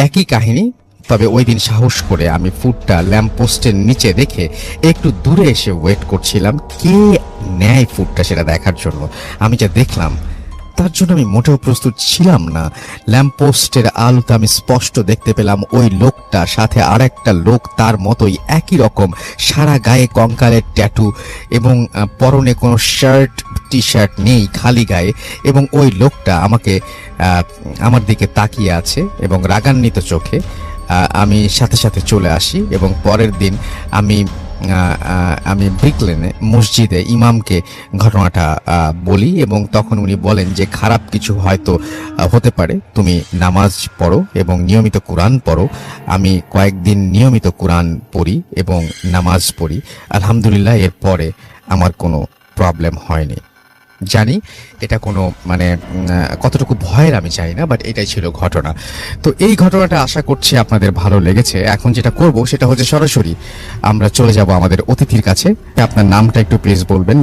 একই কাহিনী, তবে ওই দিন সাহস করে আমি ফুডটা ল্যাম্প পোস্টের নিচে রেখে একটু দূরে এসে ওয়েট করছিলাম কে নেয় ফুডটা সেটা দেখার জন্য। আমি যা দেখলাম তার জন্য আমি মোটেও প্রস্তুত ছিলাম না। ল্যাম্প পোস্টের আলোতে আমি স্পষ্ট দেখতে পেলাম ওই লোকটা, সাথে আর একটা লোক তার মতোই একই রকম, সারা গায়ে কঙ্কালের ট্যাটু, এবং পরনে কোনো শার্ট টি শার্ট নেই, খালি গায়ে, এবং ওই লোকটা আমার দিকে তাকিয়ে আছে এবং রাগান্বিত চোখে। আমি সাথে সাথে চলে আসি, এবং পরের দিন আমি ব্রিকলেনে মসজিদে ইমামকে ঘটনাটা বলি, এবং তখন উনি বলেন যে খারাপ কিছু হয়তো হতে পারে, তুমি নামাজ পড়ো এবং নিয়মিত কোরআন পড়ো। আমি কয়েকদিন নিয়মিত কোরআন পড়ি এবং নামাজ পড়ি, আলহামদুলিল্লাহ এরপরে আমার কোনো প্রবলেম হয়নি। জানি এটা কোনো মানে কতটুকু ভয়ের আমি জানি না, বাট এটাই ছিল ঘটনা। তো এই ঘটনাটা আশা করছি আপনাদের ভালো লেগেছে। এখন যেটা করব সেটা হচ্ছে সরাসরি আমরা চলে যাব আমাদের অতিথির কাছে। আপনার নামটা একটু প্লিজ বলবেন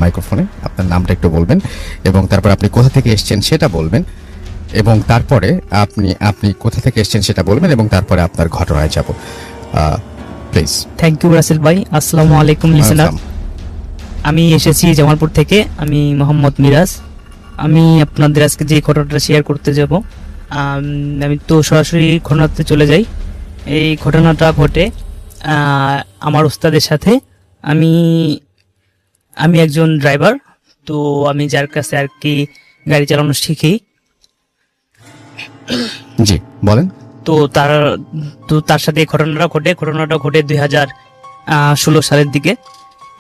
মাইক্রোফোনে, আপনার নামটা একটু বলবেন, এবং তারপর আপনি কোথা থেকে এসেছেন সেটা বলবেন, এবং তারপরে আপনি কোথা থেকে এসেছেন সেটা বলবেন, এবং তারপরে আপনার ঘটনায় যাব প্লিজ। থ্যাংক ইউ রাসেল ভাই। আসসালামু আলাইকুম লিসেনার। আমি এসেছি জামালপুর থেকে, আমি মোহাম্মদ মিরাজ। আমি আপনাদের আজকে যে ঘটনাটা শেয়ার করতে যাব, আমি তো সরাসরি ঘটনাতে চলে যাই। এই ঘটনাটা ঘটে আমার উস্তাদের সাথে। আমি একজন ড্রাইভার, তো আমি যার কাছে আর কি গাড়ি চালানো শিখি। জি বলেন। তো তার সাথে এই ঘটনাটা ঘটে 2016 সালের দিকে।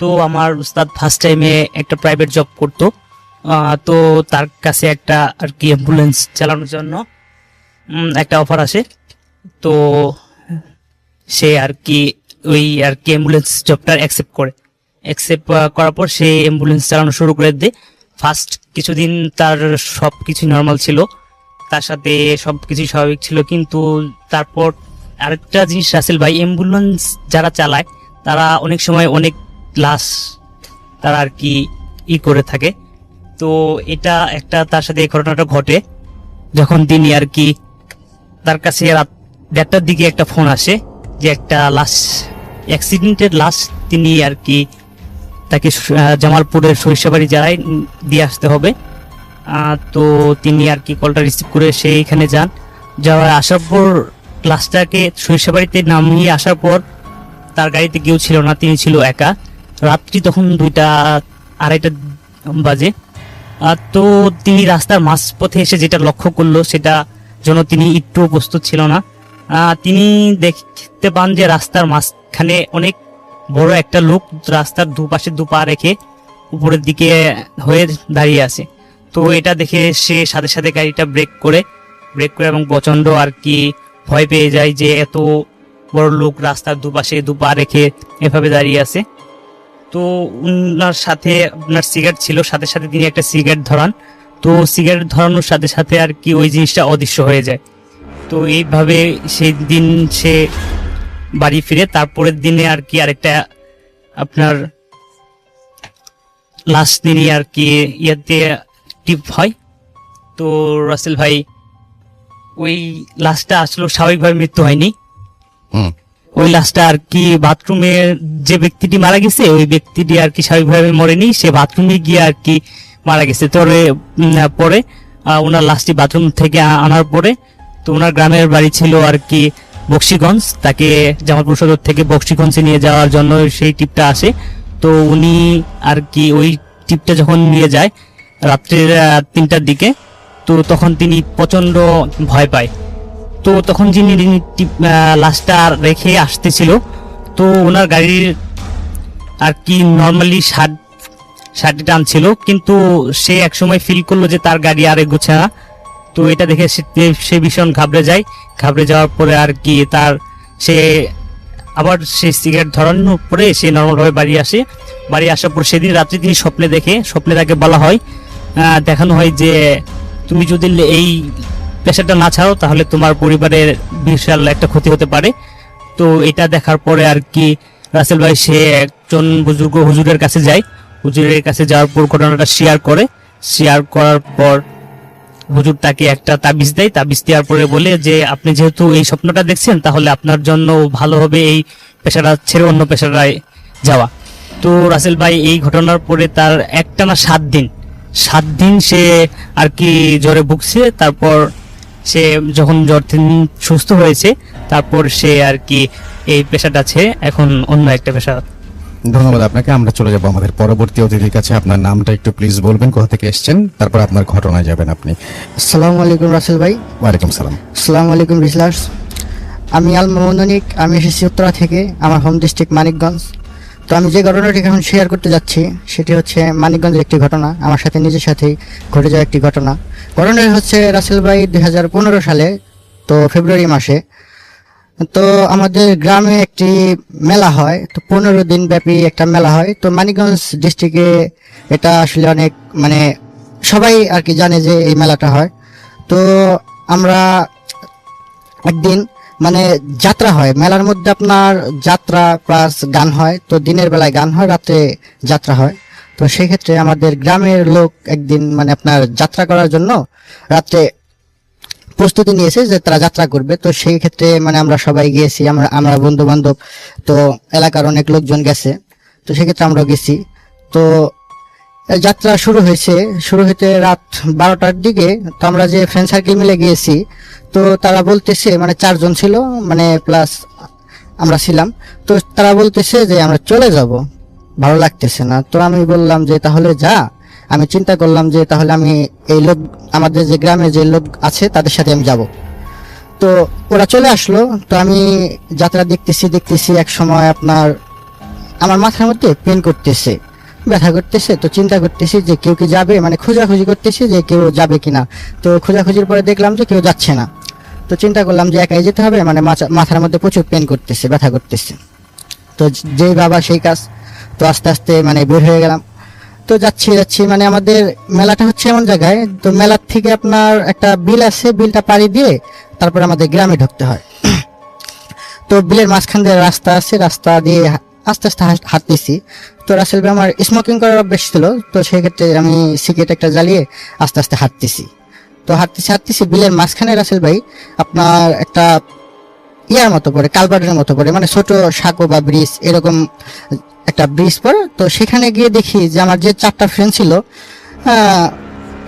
তো আমার উস্তাদ ফার্স্ট টাইমে একটা প্রাইভেট জব করতো, তো তার কাছে একটা আর কি অ্যাম্বুলেন্স চালানোর জন্য একটা অফার আসে। তো সে আর কি ওই আর কি অ্যাম্বুলেন্স জবটা অ্যাকসেপ্ট করার পর সে অ্যাম্বুলেন্স চালানো শুরু করে দেয়। ফার্স্ট কিছুদিন তার সব কিছু নর্মাল ছিল, তার সাথে সব কিছুই স্বাভাবিক ছিল, কিন্তু তারপর আরেকটা জিনিস রাসেল ভাই, অ্যাম্বুলেন্স যারা চালায় তারা অনেক সময় অনেক লাশ তারা আর কি করে থাকে। তো এটা একটা তার সাথে এই ঘটনাটা ঘটে যখন তিনি আর কি তার কাছে রাত 1:30টার দিকে একটা ফোন আসে যে একটা লাশ, অ্যাক্সিডেন্টের লাশ তিনি আর কি তাকে জামালপুরের সরিষাবাড়ি জেলায় দিয়ে আসতে হবে। তো তিনি আর কি কলটা রিসিভ করে সেইখানে আসার পর লাশটাকে সরিষাবাড়িতে নামিয়ে আসার পর তার গাড়িতে কেউ ছিল না, তিনি ছিল একা। রাত্রি তখন 2:30 বাজে। তো তিনি রাস্তার মাঝপথে এসে যেটা লক্ষ্য করলো সেটা জন্য তিনি একটু প্রস্তুত ছিল না। তিনি দেখতে পান যে রাস্তার মাঝখানে অনেক বড় একটা লোক রাস্তার দুপাশে দুপা রেখে উপরের দিকে হয়ে দাঁড়িয়ে আছে। তো এটা দেখে সে সাথে সাথে গাড়িটা ব্রেক করে এবং প্রচন্ড আর কি ভয় পেয়ে যায় যে এত বড় লোক রাস্তার দুপাশে দুপা রেখে এভাবে দাঁড়িয়ে আছে। তো উনার সাথে আপনার সিগারেট ছিল, সাথে সাথে তিনি একটা সিগারেট ধরান। তো সিগারেট ধরানোর সাথে সাথে আর কি ওই জিনিসটা অদৃশ্য হয়ে যায়। তো এইভাবে সেই দিন সে বাড়ি ফিরে। তারপরের দিনে আর কি আরেকটা আপনার লাস্ট দিনই আর কি ইয়াতে টিপ হয়। তো রাসেল ভাই ওই লাশটা আসলে স্বাভাবিকভাবে মৃত্যু হয়নি। ওই লাশটা আর কি বাথরুমে যে ব্যক্তিটি মারা গেছে ওই ব্যক্তিটি আর কি স্বাভাবিকভাবে মরেনি, সে বাথরুমে গিয়ে আর কি মারা গেছে। তো পরে ওনার লাশটি বাথরুম থেকে আনার পরে তো ওনার গ্রামের বাড়ি ছিল আর কি বক্সিগঞ্জ, তাকে জামালপুর সদর থেকে বক্সিগঞ্জে নিয়ে যাওয়ার জন্য সেই টিপটা আসে। তো উনি আর কি ওই টিপটা যখন নিয়ে যায় রাত্রির 3টার দিকে। তো তখন তিনি প্রচন্ড ভয় পায়। তো তখন যিনি লাশটা রেখে আসতেছিল, তো ওনার গাড়ির আর কি নর্মালি ষাটটি টানছিল, কিন্তু সে একসময় ফিল করলো যে তার গাড়ি আর এগোচ্ছে না। তো এটা দেখে সে ভীষণ ঘাবড়ে যায়। ঘাবড়ে যাওয়ার পরে আর কি সে আবার সে সিগারেট ধরানোর পরে সে নর্মালভাবে বাড়ি আসে। বাড়ি আসার পর সেদিন রাত্রে তিনি স্বপ্নে তাকে বলা হয়, দেখানো হয় যে তুমি যদি এই পেশাটা না ছাড়ো তাহলে তোমার পরিবারের বিশাল একটা ক্ষতি হতে পারে। তো এটা দেখার পরে আর কি রাসেল ভাই সে একজন বুজুর্গ হুজুরের কাছে যায়। হুজুরের কাছে যাওয়ার পর ঘটনাটা শেয়ার করার পর হুজুর তাকে একটা তাবিজ দেয়। তাবিজ দেওয়ার পরে বলে যে আপনি যেহেতু এই স্বপ্নটা দেখছেন, তাহলে আপনার জন্য ভালো হবে এই পেশাটা ছেড়ে অন্য পেশাটায় যাওয়া। তো রাসেল ভাই এই ঘটনার পরে তার একটানা 7 দিন সে আর কি জ্বরে ভুগছে। তারপর সে যখন জ্বর থেকে সুস্থ হয়েছে, তারপর সে আর কি এই পেশাটা ছেড়ে এখন অন্য একটা পেশা। ধন্যবাদ আপনাকে। আমরা চলে যাব আমাদের পরবর্তী অতিথির কাছে। আপনার নামটা একটু প্লিজ বলবেন, কোথা থেকে এসেছেন, তারপর আপনার ঘটনায় যাবেন আপনি। আসসালামু আলাইকুম রাসেল ভাই। ওয়ালাইকুম সালাম। আসসালামু আলাইকুম রিসলার্স। আমি আল মোহাম্মদ। আমি এসেছি উত্তরা থেকে, আমার হোম ডিস্ট্রিক্ট মানিকগঞ্জ। তো আমি যে ঘটনাটি এখন শেয়ার করতে যাচ্ছি সেটি হচ্ছে মানিকগঞ্জের একটি ঘটনা, আমার সাথে নিজের সাথেই ঘটে যাওয়া একটি ঘটনাটি হচ্ছে রাসেল ভাই 2015 সালে, তো ফেব্রুয়ারি মাসে, তো আমাদের গ্রামে একটি মেলা হয়। তো 15 দিন ব্যাপী একটা মেলা হয়। তো মানিকগঞ্জ ডিস্ট্রিক্টে এটা আসলে অনেক মানে সবাই আর কি জানে যে এই মেলাটা হয়। তো আমরা একদিন মানে যাত্রা হয় মেলার মধ্যে, আপনার যাত্রা প্লাস গান হয়। তো দিনের বেলায় গান হয়, রাতে যাত্রা হয়। তো সেই ক্ষেত্রে আমাদের গ্রামের লোক একদিন মানে আপনার যাত্রা করার জন্য রাতে প্রস্তুতি নিয়েছে যে তারা যাত্রা করবে। তো সেই ক্ষেত্রে মানে আমরা সবাই গিয়েছি, আমরা বন্ধু বান্ধব, তো এলাকার অনেক লোকজন গেছে। তো সেক্ষেত্রে আমরা গেছি। তো যাত্রা শুরু হইতে রাত 12টার দিকে। তো আমরা যে ফ্রেন্ড সার্কেল মিলে গিয়েছি, তো তারা বলতেছে মানে 4 জন ছিল মানে প্লাস আমরা ছিলাম। তো তারা বলতেছে যে আমরা চলে যাব, ভালো লাগতেছে না। তো আমি বললাম যে তাহলে যা। আমি চিন্তা করলাম যে তাহলে আমি এই লোক আমাদের যে গ্রামে যে লোক আছে তাদের সাথে আমি যাব। তো ওরা চলে আসলো। তো আমি যাত্রা দেখতেছি এক সময় আপনার আমার মাথার মধ্যে পেন করতেছে, ব্যথা করতেছে। তো চিন্তা করতেছি যে কেউ কি যাবে, মানে খোঁজাখুঁজি করতেছি যে কেউ যাবে কিনা। তো খোঁজাখুঁজির পরে দেখলাম যে কেউ যাচ্ছে না। তো চিন্তা করলাম যে একাই যেতে হবে, মানে মাথার মধ্যে প্রচুর পেন করতেছে, ব্যথা করতেছে। তো যেই বাবা সেই কাজ। তো আস্তে আস্তে মানে বের হয়ে গেলাম। তো যাচ্ছি মানে আমাদের মেলাটা হচ্ছে এমন জায়গায়, তো মেলার থেকে আপনার একটা বিল আছে, বিলটা পাড়ি দিয়ে তারপর আমাদের গ্রামে ঢুকতে হয়। তো বিলের মাঝখান দিয়ে রাস্তা আছে, রাস্তা দিয়ে আস্তে আস্তে হাঁটতেছি। তো রাসেল ভাই আমার স্মোকিং করার অভ্যাস ছিল, তো সেক্ষেত্রে আমি সিগারেট একটা জ্বালিয়ে আস্তে আস্তে হাঁটতেছি। তো হাঁটতেছি বিলের মাঝখানে রাসেল ভাই আপনার একটা ইয়ার মতো পড়ে, কালভার্টের মতো পড়ে, মানে ছোট সাঁকো বা ব্রিজ, এরকম একটা ব্রিজ পড়ে। তো সেখানে গিয়ে দেখি যে আমার যে 4টা ফ্রেন্ড ছিল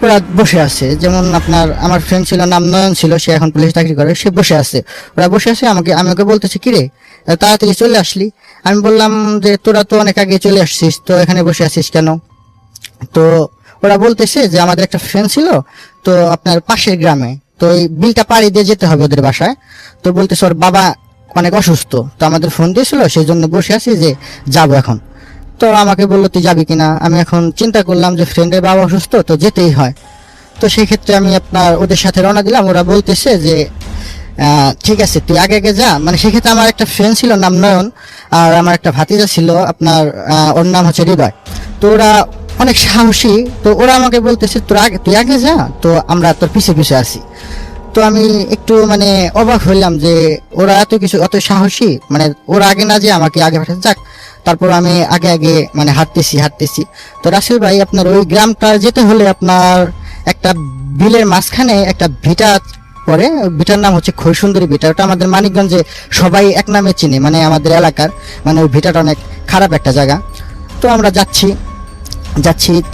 ওরা বসে আছে। যেমন আপনার আমার ফ্রেন্ড ছিল, নাম নয়ন ছিল, সে এখন পুলিশ চাকরি করে, সে বসে আছে। ওরা বসে আছে, আমি ওকে বলতেছি কিরে তাড়াতাড়ি চলে আসলি। আমি বললাম যে তোরা তো অনেক আগে চলে আসছিস, তো এখানে বসে আছিস কেন? তো ওরা বলতেছে যে আমাদের একটা ফ্রেন্ড ছিল তো আপনার পাশের গ্রামে, তো এই বিলটা পাড়ি দিয়ে যেতে হবে ওদের বাসায়। তো বলতেছে ওর বাবা অনেক অসুস্থ, তো আমাদের ফোন দিয়েছিল, সেই জন্য বসে আছি যে যাবো এখন। তো আমাকে বললো তুই যাবি কিনা। আমি এখন চিন্তা করলাম যে ফ্রেন্ডের বাবা অসুস্থ, তো যেতেই হয়। তো সেই ক্ষেত্রে আমি আপনার ওদের সাথে রওনা দিলাম। ওরা বলতেছে যে ঠিক আছে তুই আগে যা। মানে সেক্ষেত্রে আমার একটা ফ্রেন্ড ছিল নাম নয়ন, আর আমার একটা ভাতিজা ছিল আপনার, ওর নাম হচ্ছে হৃদয়। তো ওরা অনেক সাহসী। তো ওরা আমাকে বলতেছে তুই আগে যা, তো আমরা তোর পিছে আসি। তো আমি একটু মানে অবাক হইলাম যে ওরা অত সাহসী, মানে ওরা আগে না যে আমাকে আগে পাঠাতে যাক। তারপর আমি আগে মানে হাঁটতেছি। তো রাসেল ভাই আপনার ওই গ্রামটা যেতে হলে আপনার একটা বিলের মাঝখানে একটা ভিটা পরে, ভিটার নাম হচ্ছে খৈসুন্দরী ভিটা। ওটা আমাদের মানিকগঞ্জে সবাই এক নামে চিনে, মানে আমাদের এলাকার, মানে ওই ভিটাটা অনেক খারাপ একটা জায়গা। তো আমরা যাচ্ছি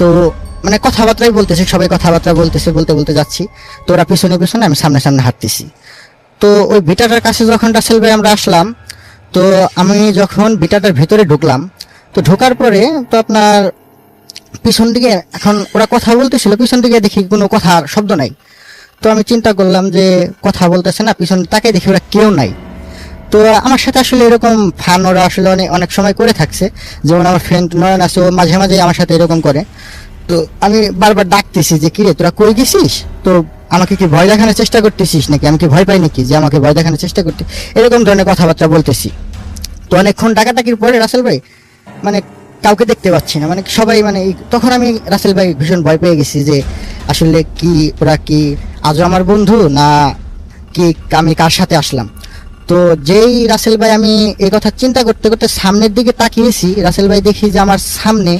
তো মানে কথাবার্তাই বলতেছে, সবাই কথাবার্তা বলতে যাচ্ছি। তো ওরা পিছনে আমি সামনে হাঁটতেছি। তো ওই ভিটাটার কাছে যখন রাসেল ভাই আমরা আসলাম, তো আমি যখন ভিটাটার ভিতরে ঢুকলাম, তো ঢোকার পরে তো আপনার পিছন দিকে এখন ওরা কথা বলতেছিল, পিছন দিকে দেখি কোনো কথার শব্দ নাই। তো আমি চিন্তা করলাম যে কথা বলতেছে না, পিছন তাকে দেখি ওরা কেউ নাই। তো আমার সাথে আসলে এরকম ফান ওরা আসলে অনেক অনেক সময় করে থাকছে, যেমন আমার ফ্রেন্ড নয়ন আছে, ও মাঝে মাঝে আমার সাথে এরকম করে। তো আমি বারবার ডাকতেছি যে কিরে তোরা কই গেছিস, তো আমাকে কি ভয় দেখানোর চেষ্টা করতেছিস নাকি, আমি কি ভয় পাই নাকি যে আমাকে ভয় দেখানোর চেষ্টা করতে, এরকম ধরনের কথাবার্তা বলতেছি। তো অনেকক্ষণ ডাকাডাকির পরে রাসেল ভাই মানে কাউকে দেখতে পাচ্ছি না, মানে সবাই মানে তখন আমি রাসেল ভাই ভীষণ ভয় পেয়ে গেছি যে আসলে কি ওরা কি আজও আমার বন্ধু না কি আমি কার সাথে আসলাম। তো যেই রাসেল ভাই আমি এই কথা চিন্তা করতে করতে সামনের দিকে তাকিয়েছি, রাসেল ভাই দেখি যে আমার সামনে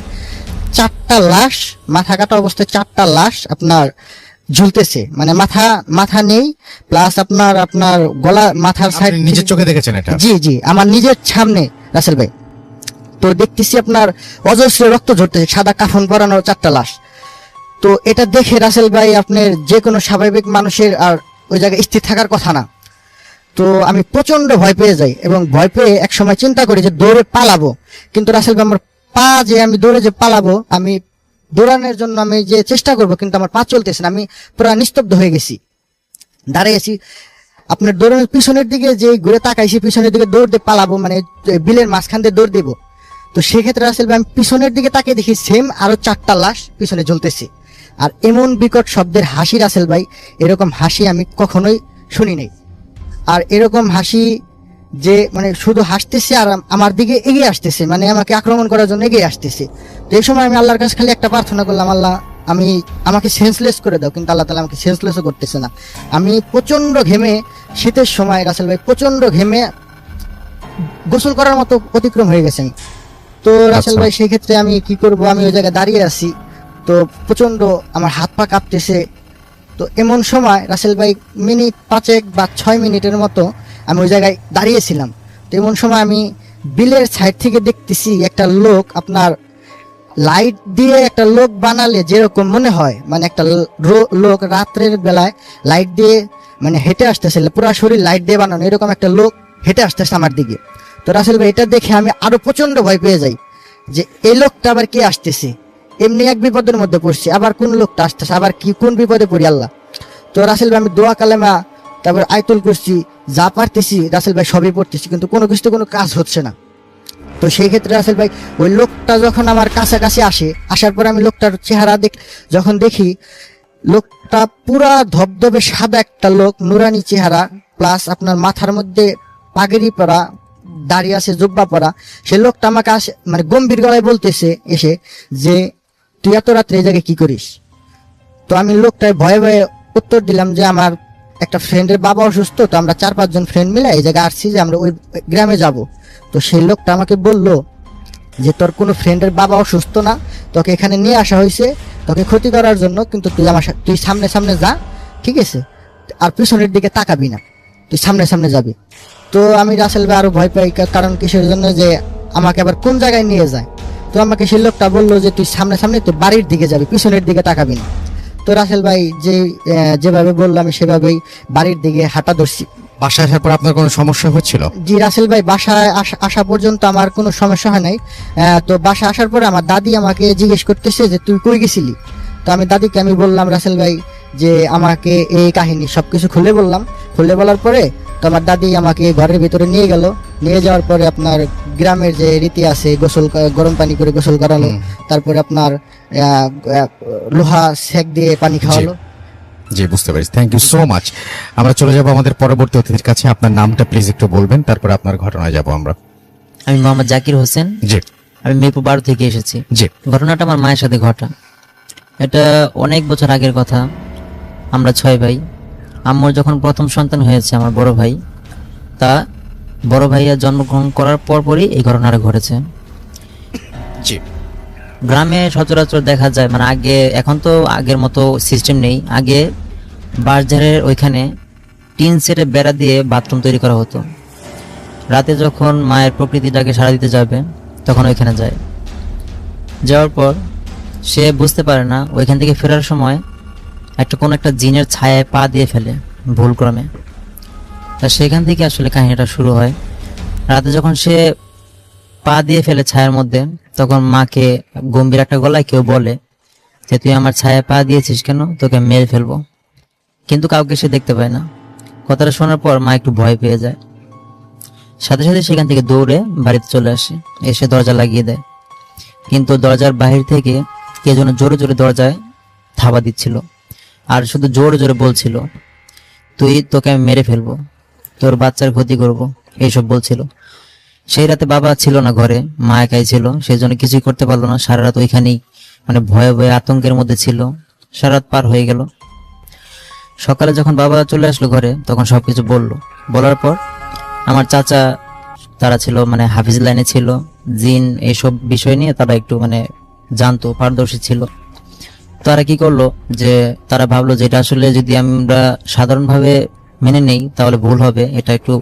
4টা লাশ, মাথা কাটা অবস্থায় 4টা লাশ আপনার ঝুলতেছে, মানে মাথা নেই, প্লাস আপনার গলা মাথার সাইড। নিজের চোখে দেখেছেন এটা? জি জি, আমার নিজের সামনে রাসেল ভাই। তো দেখতেছি আপনার অজস্র রক্ত ঝরতেছে, সাদা কাফন পরানো 4টা লাশ। তো এটা দেখে রাসেল ভাই আপনার যে কোনো স্বাভাবিক মানুষের আর ওই জায়গায় স্থির থাকার কথা না। তো আমি প্রচন্ড ভয় পেয়ে যাই এবং ভয় পেয়ে এক সময় চিন্তা করি যে দৌড়ে পালাবো, কিন্তু রাসেল ভাই আমার পা যে আমি দৌড়ে যে পালাবো, আমি দৌড়ানোর জন্য আমি যে চেষ্টা করবো কিন্তু আমার পা চলতেছে না, আমি পুরো নিস্তব্ধ হয়ে গেছি, দাঁড়িয়েছি। আপনার দৌড়ানোর পিছনের দিকে যে ঘুরে তাকাইছি, পিছনের দিকে দৌড় দিয়ে পালাবো, মানে বিলের মাঝখান দিয়ে দৌড় দেবো। তো সেক্ষেত্রে রাসেল ভাই আমি পিছনের দিকে তাকিয়ে দেখি সেম আরো 4টা লাশ পিছনে জ্বলতেছে। আর এমন বিকট শব্দের হাসি রাসেল ভাই, এরকম হাসি আমি কখনোই শুনি নাই। আর এরকম হাসি যে মানে শুধু হাসতেছে আর আমার দিকে এগিয়ে আসতেছে, মানে আমাকে আক্রমণ করার জন্য এগিয়ে আসতেছে। তো এই সময় আমি আল্লাহর কাছে খালি একটা প্রার্থনা করলাম, আল্লাহ আমাকে সেন্সলেস করে দাও, কিন্তু আল্লাহ তাআলা আমাকে সেন্সলেসও করতেছে না। আমি প্রচন্ড ঘেমে, শীতের সময় রাসেল ভাই প্রচন্ড ঘেমে গোসল করার মতো অতিক্রম হয়ে গেছে আমি। তো রাসেল ভাই সেই ক্ষেত্রে আমি কি করব, আমি ওই জায়গায় দাঁড়িয়ে আছি, তো প্রচন্ড আমার হাত পা কাঁপতেছে। তো এমন সময় রাসেল ভাই মিনিট 5 বা 6 মিনিটের মতো আমি ওই জায়গায় দাঁড়িয়েছিলাম। তো এমন সময় আমি বিলের সাইড থেকে দেখতেছি একটা লোক আপনার লাইট দিয়ে একটা লোক বানালে যেরকম মনে হয়, মানে একটা লোক রাত্রের বেলায় লাইট দিয়ে মানে হেঁটে আসতেছে, পুরো শরীর লাইট দিয়ে বানানো, এরকম একটা লোক হেঁটে আসতেছে আমার দিকে। তো রাসেল ভাই এটা দেখে আমি আরো প্রচন্ড ভয় পেয়ে যাই যে এই লোকটা আবার কে আসতেছে, এমনি এক বিপদের মধ্যে পড়ছি, আবার কোন লোকটা আসতেছে, আবার কি কোন বিপদে পড়ি আল্লাহ। তো রাসেল ভাই আমি দোয়া কালেমা তারপর আয়াতুল কুরসি যা পারতেছি রাসেল ভাই সবই পড়তেছি, কিন্তু কোনো কিছুতে কোনো কাজ হচ্ছে না। তো সেই ক্ষেত্রে রাসেল ভাই ওই লোকটা যখন আমার কাছাকাছি আসার পর আমি লোকটার চেহারা যখন দেখি, লোকটা পুরা ধবধবে সাদা একটা লোক, নুরানি চেহারা, প্লাস আপনার মাথার মধ্যে পাগড়ি পরা, দাঁড়িয়ে আছে জুব্বা পরা। সেই লোকটা আমাকে মানে গম্ভীর গলায় বলতেছে এসে যে তুই এত রাত্রে এই জায়গায় কি করিস। তো আমি লোকটায় ভয়ে ভয়ে উত্তর দিলাম যে আমার একটা ফ্রেন্ডের বাবা অসুস্থ, তো আমরা 4-5 জন ফ্রেন্ড মিলে এই জায়গায় আসছি যে আমরা ওই গ্রামে যাব। তো সেই লোকটা আমাকে বলল যে তোর কোনো ফ্রেন্ডের বাবা অসুস্থ না, তোকে এখানে নিয়ে আসা হয়েছে তোকে ক্ষতি করার জন্য, কিন্তু তুই সামনে সামনে যা, ঠিক আছে, আর পিছনের দিকে তাকাবি না, তুই সামনে সামনে যাবি। তো আমি রাসেল ভাই আরো ভয় পাই, কারণ কিসের জন্য যে আমাকে আবার কোন জায়গায় নিয়ে যায়। তো আমাকে সেই লোকটা বললো যে তুই সামনে সামনে তুই বাড়ির দিকে যাবি, পিছনের দিকে তাকাবি না। তো রাসেল ভাই যেভাবে বললো আমি সেভাবেই বাড়ির দিকে হাঁটা ধরছি। বাসায় আসার পর আপনার কোনো সমস্যা হচ্ছিল? জি রাসেল ভাই, বাসায় আসা পর্যন্ত আমার কোনো সমস্যা হয় নাই। তো বাসা আসার পরে আমার দাদি আমাকে জিজ্ঞেস করতেছে যে তুই কই গেছিলি। তো আমি দাদিকে আমি বললাম রাসেল ভাই যে আমাকে এই কাহিনী সবকিছু খুলে বললাম। খুলে বলার পরে তো আমার দাদি আমাকে ঘরের ভিতরে নিয়ে গেল। নিয়ে যাওয়ার পরে আপনার গ্রামের যে রীতি আছে, গরম পানি করে গোসল করালো, তারপরে আপনার লোহা সেক দিয়ে পানি খাওয়ালো। জি, বুঝতে পারছি। Thank you so much. আমরা চলে যাব আমাদের পরবর্তী অতিথির কাছে। আপনার নামটা প্লিজ একটু বলবেন, তারপরে আপনার ঘটনায় যাব আমরা। আমি মোহাম্মদ জাকির হোসেন। জি। আমি মিরপুর 12 থেকে এসেছি। জি। ঘটনাটা আমার মায়ের সাথে ঘটা। এটা অনেক বছর আগের কথা। আমরা 6 ভাই। আম্মুর যখন প্রথম সন্তান হয়েছে আমার বড় ভাই, তা বড় ভাইয়া জন্মগ্রহণ করার পরপরই এই ঘটনাটা ঘটেছে। জি। গ্রামে সচরাচর দেখা যায়, মানে আগে, এখন তো আগের মতো সিস্টেম নেই। আগে বাজারের ওইখানে টিন সেটে বেড়া দিয়ে বাথরুম তৈরি করা হতো। রাতে যখন মায়ের প্রকৃতিটাকে সাড়া দিতে যাবে তখন ওইখানে যায়। যাওয়ার পর সে বুঝতে পারে না, ওইখান থেকে ফেরার সময় কোনো একটা জিনের ছায়ায় পা দিয়ে ফেলে ভুলক্রমে। তা সেখান থেকে আসলে কাহিনীটা শুরু হয়। রাতে যখন সে পা দিয়ে ফেলে ছায়ার মধ্যে, তখন মাকে গম্ভীর একটা গলায় কেউ বলে যে তুই আমার ছায়া পা দিয়েছিস কেন, তোকে মেরে ফেলবো। কিন্তু কাউকে সে দেখতে পায় না। কথাটা শোনার পর মা একটু ভয় পেয়ে যায়, সাথে সাথে সেখান থেকে দৌড়ে বাড়িতে চলে আসে, এসে দরজা লাগিয়ে দেয়। কিন্তু দরজার বাহির থেকে কে যেন জোরে জোরে দরজায় থাবা দিচ্ছিল, আর শুধু জোরে জোরে বলছিল তোকে আমি মেরে ফেলবো, তোর বাচ্চার ক্ষতি করব, এইসব বলছিল। সেই রাতে বাবা ছিল না ঘরে, মা একাই ছিল, সেই জন্য কিছুই করতে পারলো না। সারা রাত ওইখানেই মানে ভয়ে ভয়ে আতঙ্কের মধ্যে ছিল। সারা রাত পার হয়ে গেল। সকালে যখন বাবা চলে আসলো ঘরে, তখন সবকিছু বলার পর আমার চাচা, তারা ছিল মানে হাফিজ লাইনে ছিল, জিন এইসব বিষয় নিয়ে তারা একটু মানে জানতো, পারদর্শী ছিল। তারা কি করলো যে তারা ভাবলো যে এটা আসলে যদি আমরা সাধারণভাবে মেনে নেই তাহলে ভুল হবে, এটা একটু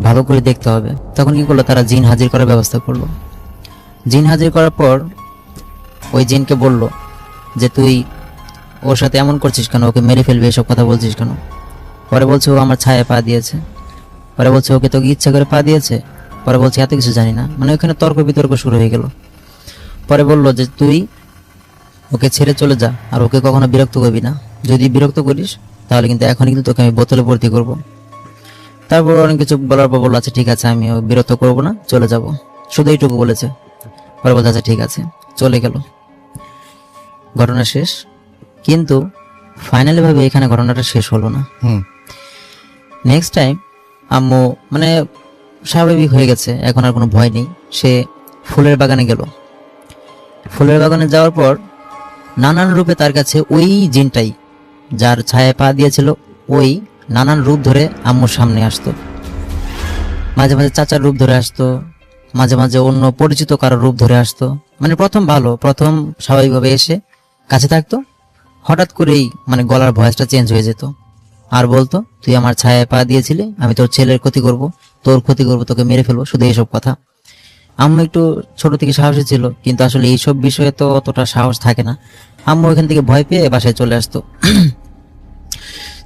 ভালো করে দেখতে হবে। তখন কি করলো, তারা জিন হাজির করার ব্যবস্থা করলো। জিন হাজির করার পর ওই জিনকে বলল যে তুই ওর সাথে এমন করছিস কেন, ওকে মেরে ফেলবি, এসব কথা বলছিস কেন। পরে বলছে ও আমার ছায়া পা দিয়েছে। পরে বলছে ওকে তোকে ইচ্ছা করে পা দিয়েছে। পরে বলছে এত কিছু জানি না, মানে ওখানে তর্ক বিতর্ক শুরু হয়ে গেল। পরে বলল যে তুই ওকে ছেড়ে চলে যা, আর ওকে কখনো বিরক্ত করবি না, যদি বিরক্ত করিস তাহলে কিন্তু এখন কিন্তু তোকে আমি বোতলে ভর্তি করব। তারপর অনেক কিছু বলার পর বললো আচ্ছা ঠিক আছে, আমি বিরক্ত করবো না, চলে যাব, শুধু এইটুকু বলেছে। পরে বলছে আচ্ছা ঠিক আছে, চলে গেল। ঘটনা শেষ। কিন্তু ফাইনালি ভাবে এখানে ঘটনাটা শেষ হলো না। নেক্সট টাইম আম্মু মানে স্বাভাবিক হয়ে গেছে, এখন আর কোনো ভয় নেই। সে ফুলের বাগানে গেল। ফুলের বাগানে যাওয়ার পর নানান রূপে তার কাছে ওই জিনটাই, যার ছায়া পা দিয়েছিল, ওই নানান রূপ ধরে আম্মুর সামনে আসতো। মাঝে মাঝে চাচার রূপ ধরে আসতো, মাঝে মাঝে অন্য পরিচিত কারো রূপ ধরে আসতো। মানে প্রথম স্বাভাবিকভাবে এসে কাছে থাকতো, হঠাৎ করেই মানে গলার ভয়েসটা চেঞ্জ হয়ে যেত, আর বলতো তুই আমার ছায়া পা দিয়েছিলি, আমি তোর ছেলের ক্ষতি করব, তোর ক্ষতি করব, তোকে মেরে ফেলবো, শুধু এইসব কথা। আম্মু একটু ছোট থেকে সাহসী ছিল, কিন্তু আসলে এইসব বিষয়ে তো অতটা সাহস থাকে না। আম্মু ওখান থেকে ভয় পেয়ে বাসায় চলে আসতো।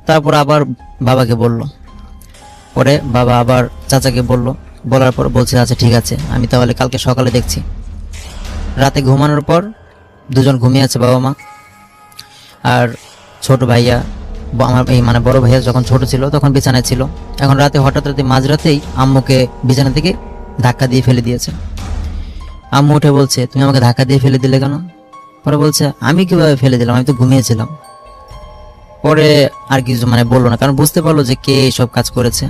তারপর আবার বাবাকে বলল। পরে বাবা আবার চাচাকে বলল, বলার পর বলছে আচ্ছা ঠিক আছে, আমি তাহলে কালকে সকালে দেখছি। রাতে ঘুমানোর পর দুজন ঘুমিয়ে আছে, বাবা মা আর ছোট ভাইয়া। আমার এই মানে বড় ভাইয়া যখন ছোট ছিল তখন বিছানায় ছিল। এখন রাতে হঠাৎ মাঝরাতেই আম্মুকে বিছানা থেকে ধাক্কা দিয়ে ফেলে দিয়েছে। আম্মু উঠে বলছে তুমি আমাকে ধাক্কা দিয়ে ফেলে দিলে কেন? পরে বলছে আমি কিভাবে ফেলে দিলাম, আমি তো ঘুমিয়েছিলাম। পরে আর কিছু মানে বললো না, কারণ বুঝতে পারলো যে কে এইসব কাজ করেছে।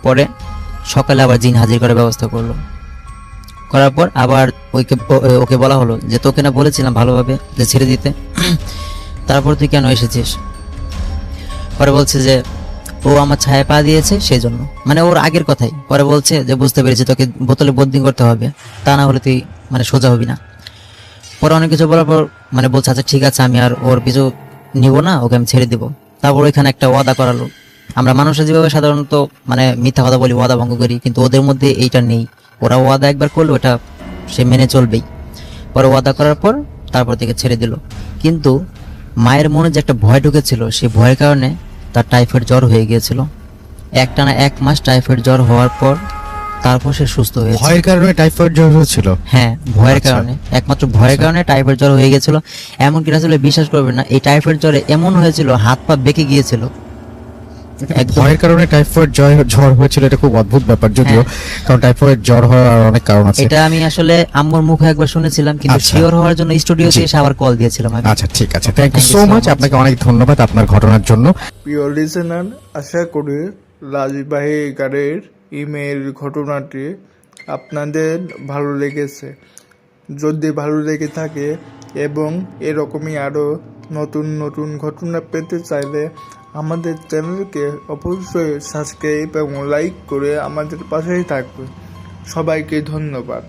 পরে সকালে আবার জিন হাজির করার ব্যবস্থা করলো। করার পর আবার ওকে বলা হলো যে তোকে না বলেছিলাম ভালোভাবে যে ছেড়ে দিতে, তারপর তুই কেন এসেছিস? পরে বলছে যে ও আমার ছায়া পা দিয়েছে সেই জন্য, মানে ওর আগের কথাই। পরে বলছে যে বুঝতে পেরেছি, তোকে বোতলে বন্দি করতে হবে, তা না হলে তুই মানে সোজা হবি না। পরে অনেক কিছু বলার পর মানে বলছে আচ্ছা ঠিক আছে, আমি আর ওর পিছু নিব না, ওকে আমি ছেড়ে দিব। তারপর ওইখানে একটা ওয়াদা করালো। আমরা মানুষের যেভাবে সাধারণত মানে মিথ্যা কথা বলি, ওয়াদা ভঙ্গ করি, কিন্তু ওদের মধ্যে এইটা নেই। ওরা ওয়াদা একবার করলো, ওটা সে মেনে চলবেই। পরে ওয়াদা করার পর তারপর থেকে ছেড়ে দিল। কিন্তু মায়ের মনে যে একটা ভয় ঢুকেছিল, সেই ভয়ের কারণে তার টাইফয়েড জ্বর হয়ে গিয়েছিল। একটানা 1 মাস টাইফয়েড জ্বর হওয়ার পর তারপর সে সুস্থ হয়েছে। ভয়ের কারণে টাইফয়েড জ্বর হয়েছিল? হ্যাঁ, ভয়ের কারণে, একমাত্র ভয়ের কারণে টাইফয়েড জ্বর হয়ে গেছিল। এমনকি আসলে বিশ্বাস করবেন না, এই টাইফয়েড জ্বরে এমন হয়েছিল হাত পা বেঁকে গিয়েছিল। ভয়ের কারণে টাইফয়েড জ্বর হয়েছিল, এটা খুব অদ্ভুত ব্যাপার যদিও, কারণ টাইফয়েড জ্বর হওয়ার অনেক কারণ আছে। এটা আমি আসলে আম্মুর মুখে একবার শুনেছিলাম, কিন্তু শিওর হওয়ার জন্য স্টুডিওতে এসে আবার কল দিয়েছিলাম। আচ্ছা ঠিক আছে, থ্যাংক ইউ সো মাচ, আপনাকে অনেক ধন্যবাদ আপনার ঘটনার জন্য। প্রিয় লিসেনার, আশা করি রাজীব ভাইয়ের ইমেল ঘটনাটি আপনাদের ভালো লেগেছে। যদি ভালো লেগে থাকে এবং এরকমই আরও নতুন নতুন ঘটনা পেতে চাইলে আমাদের চ্যানেলকে অবশ্যই সাবস্ক্রাইব এবং লাইক করে আমাদের পাশেই থাকবে। সবাইকে ধন্যবাদ।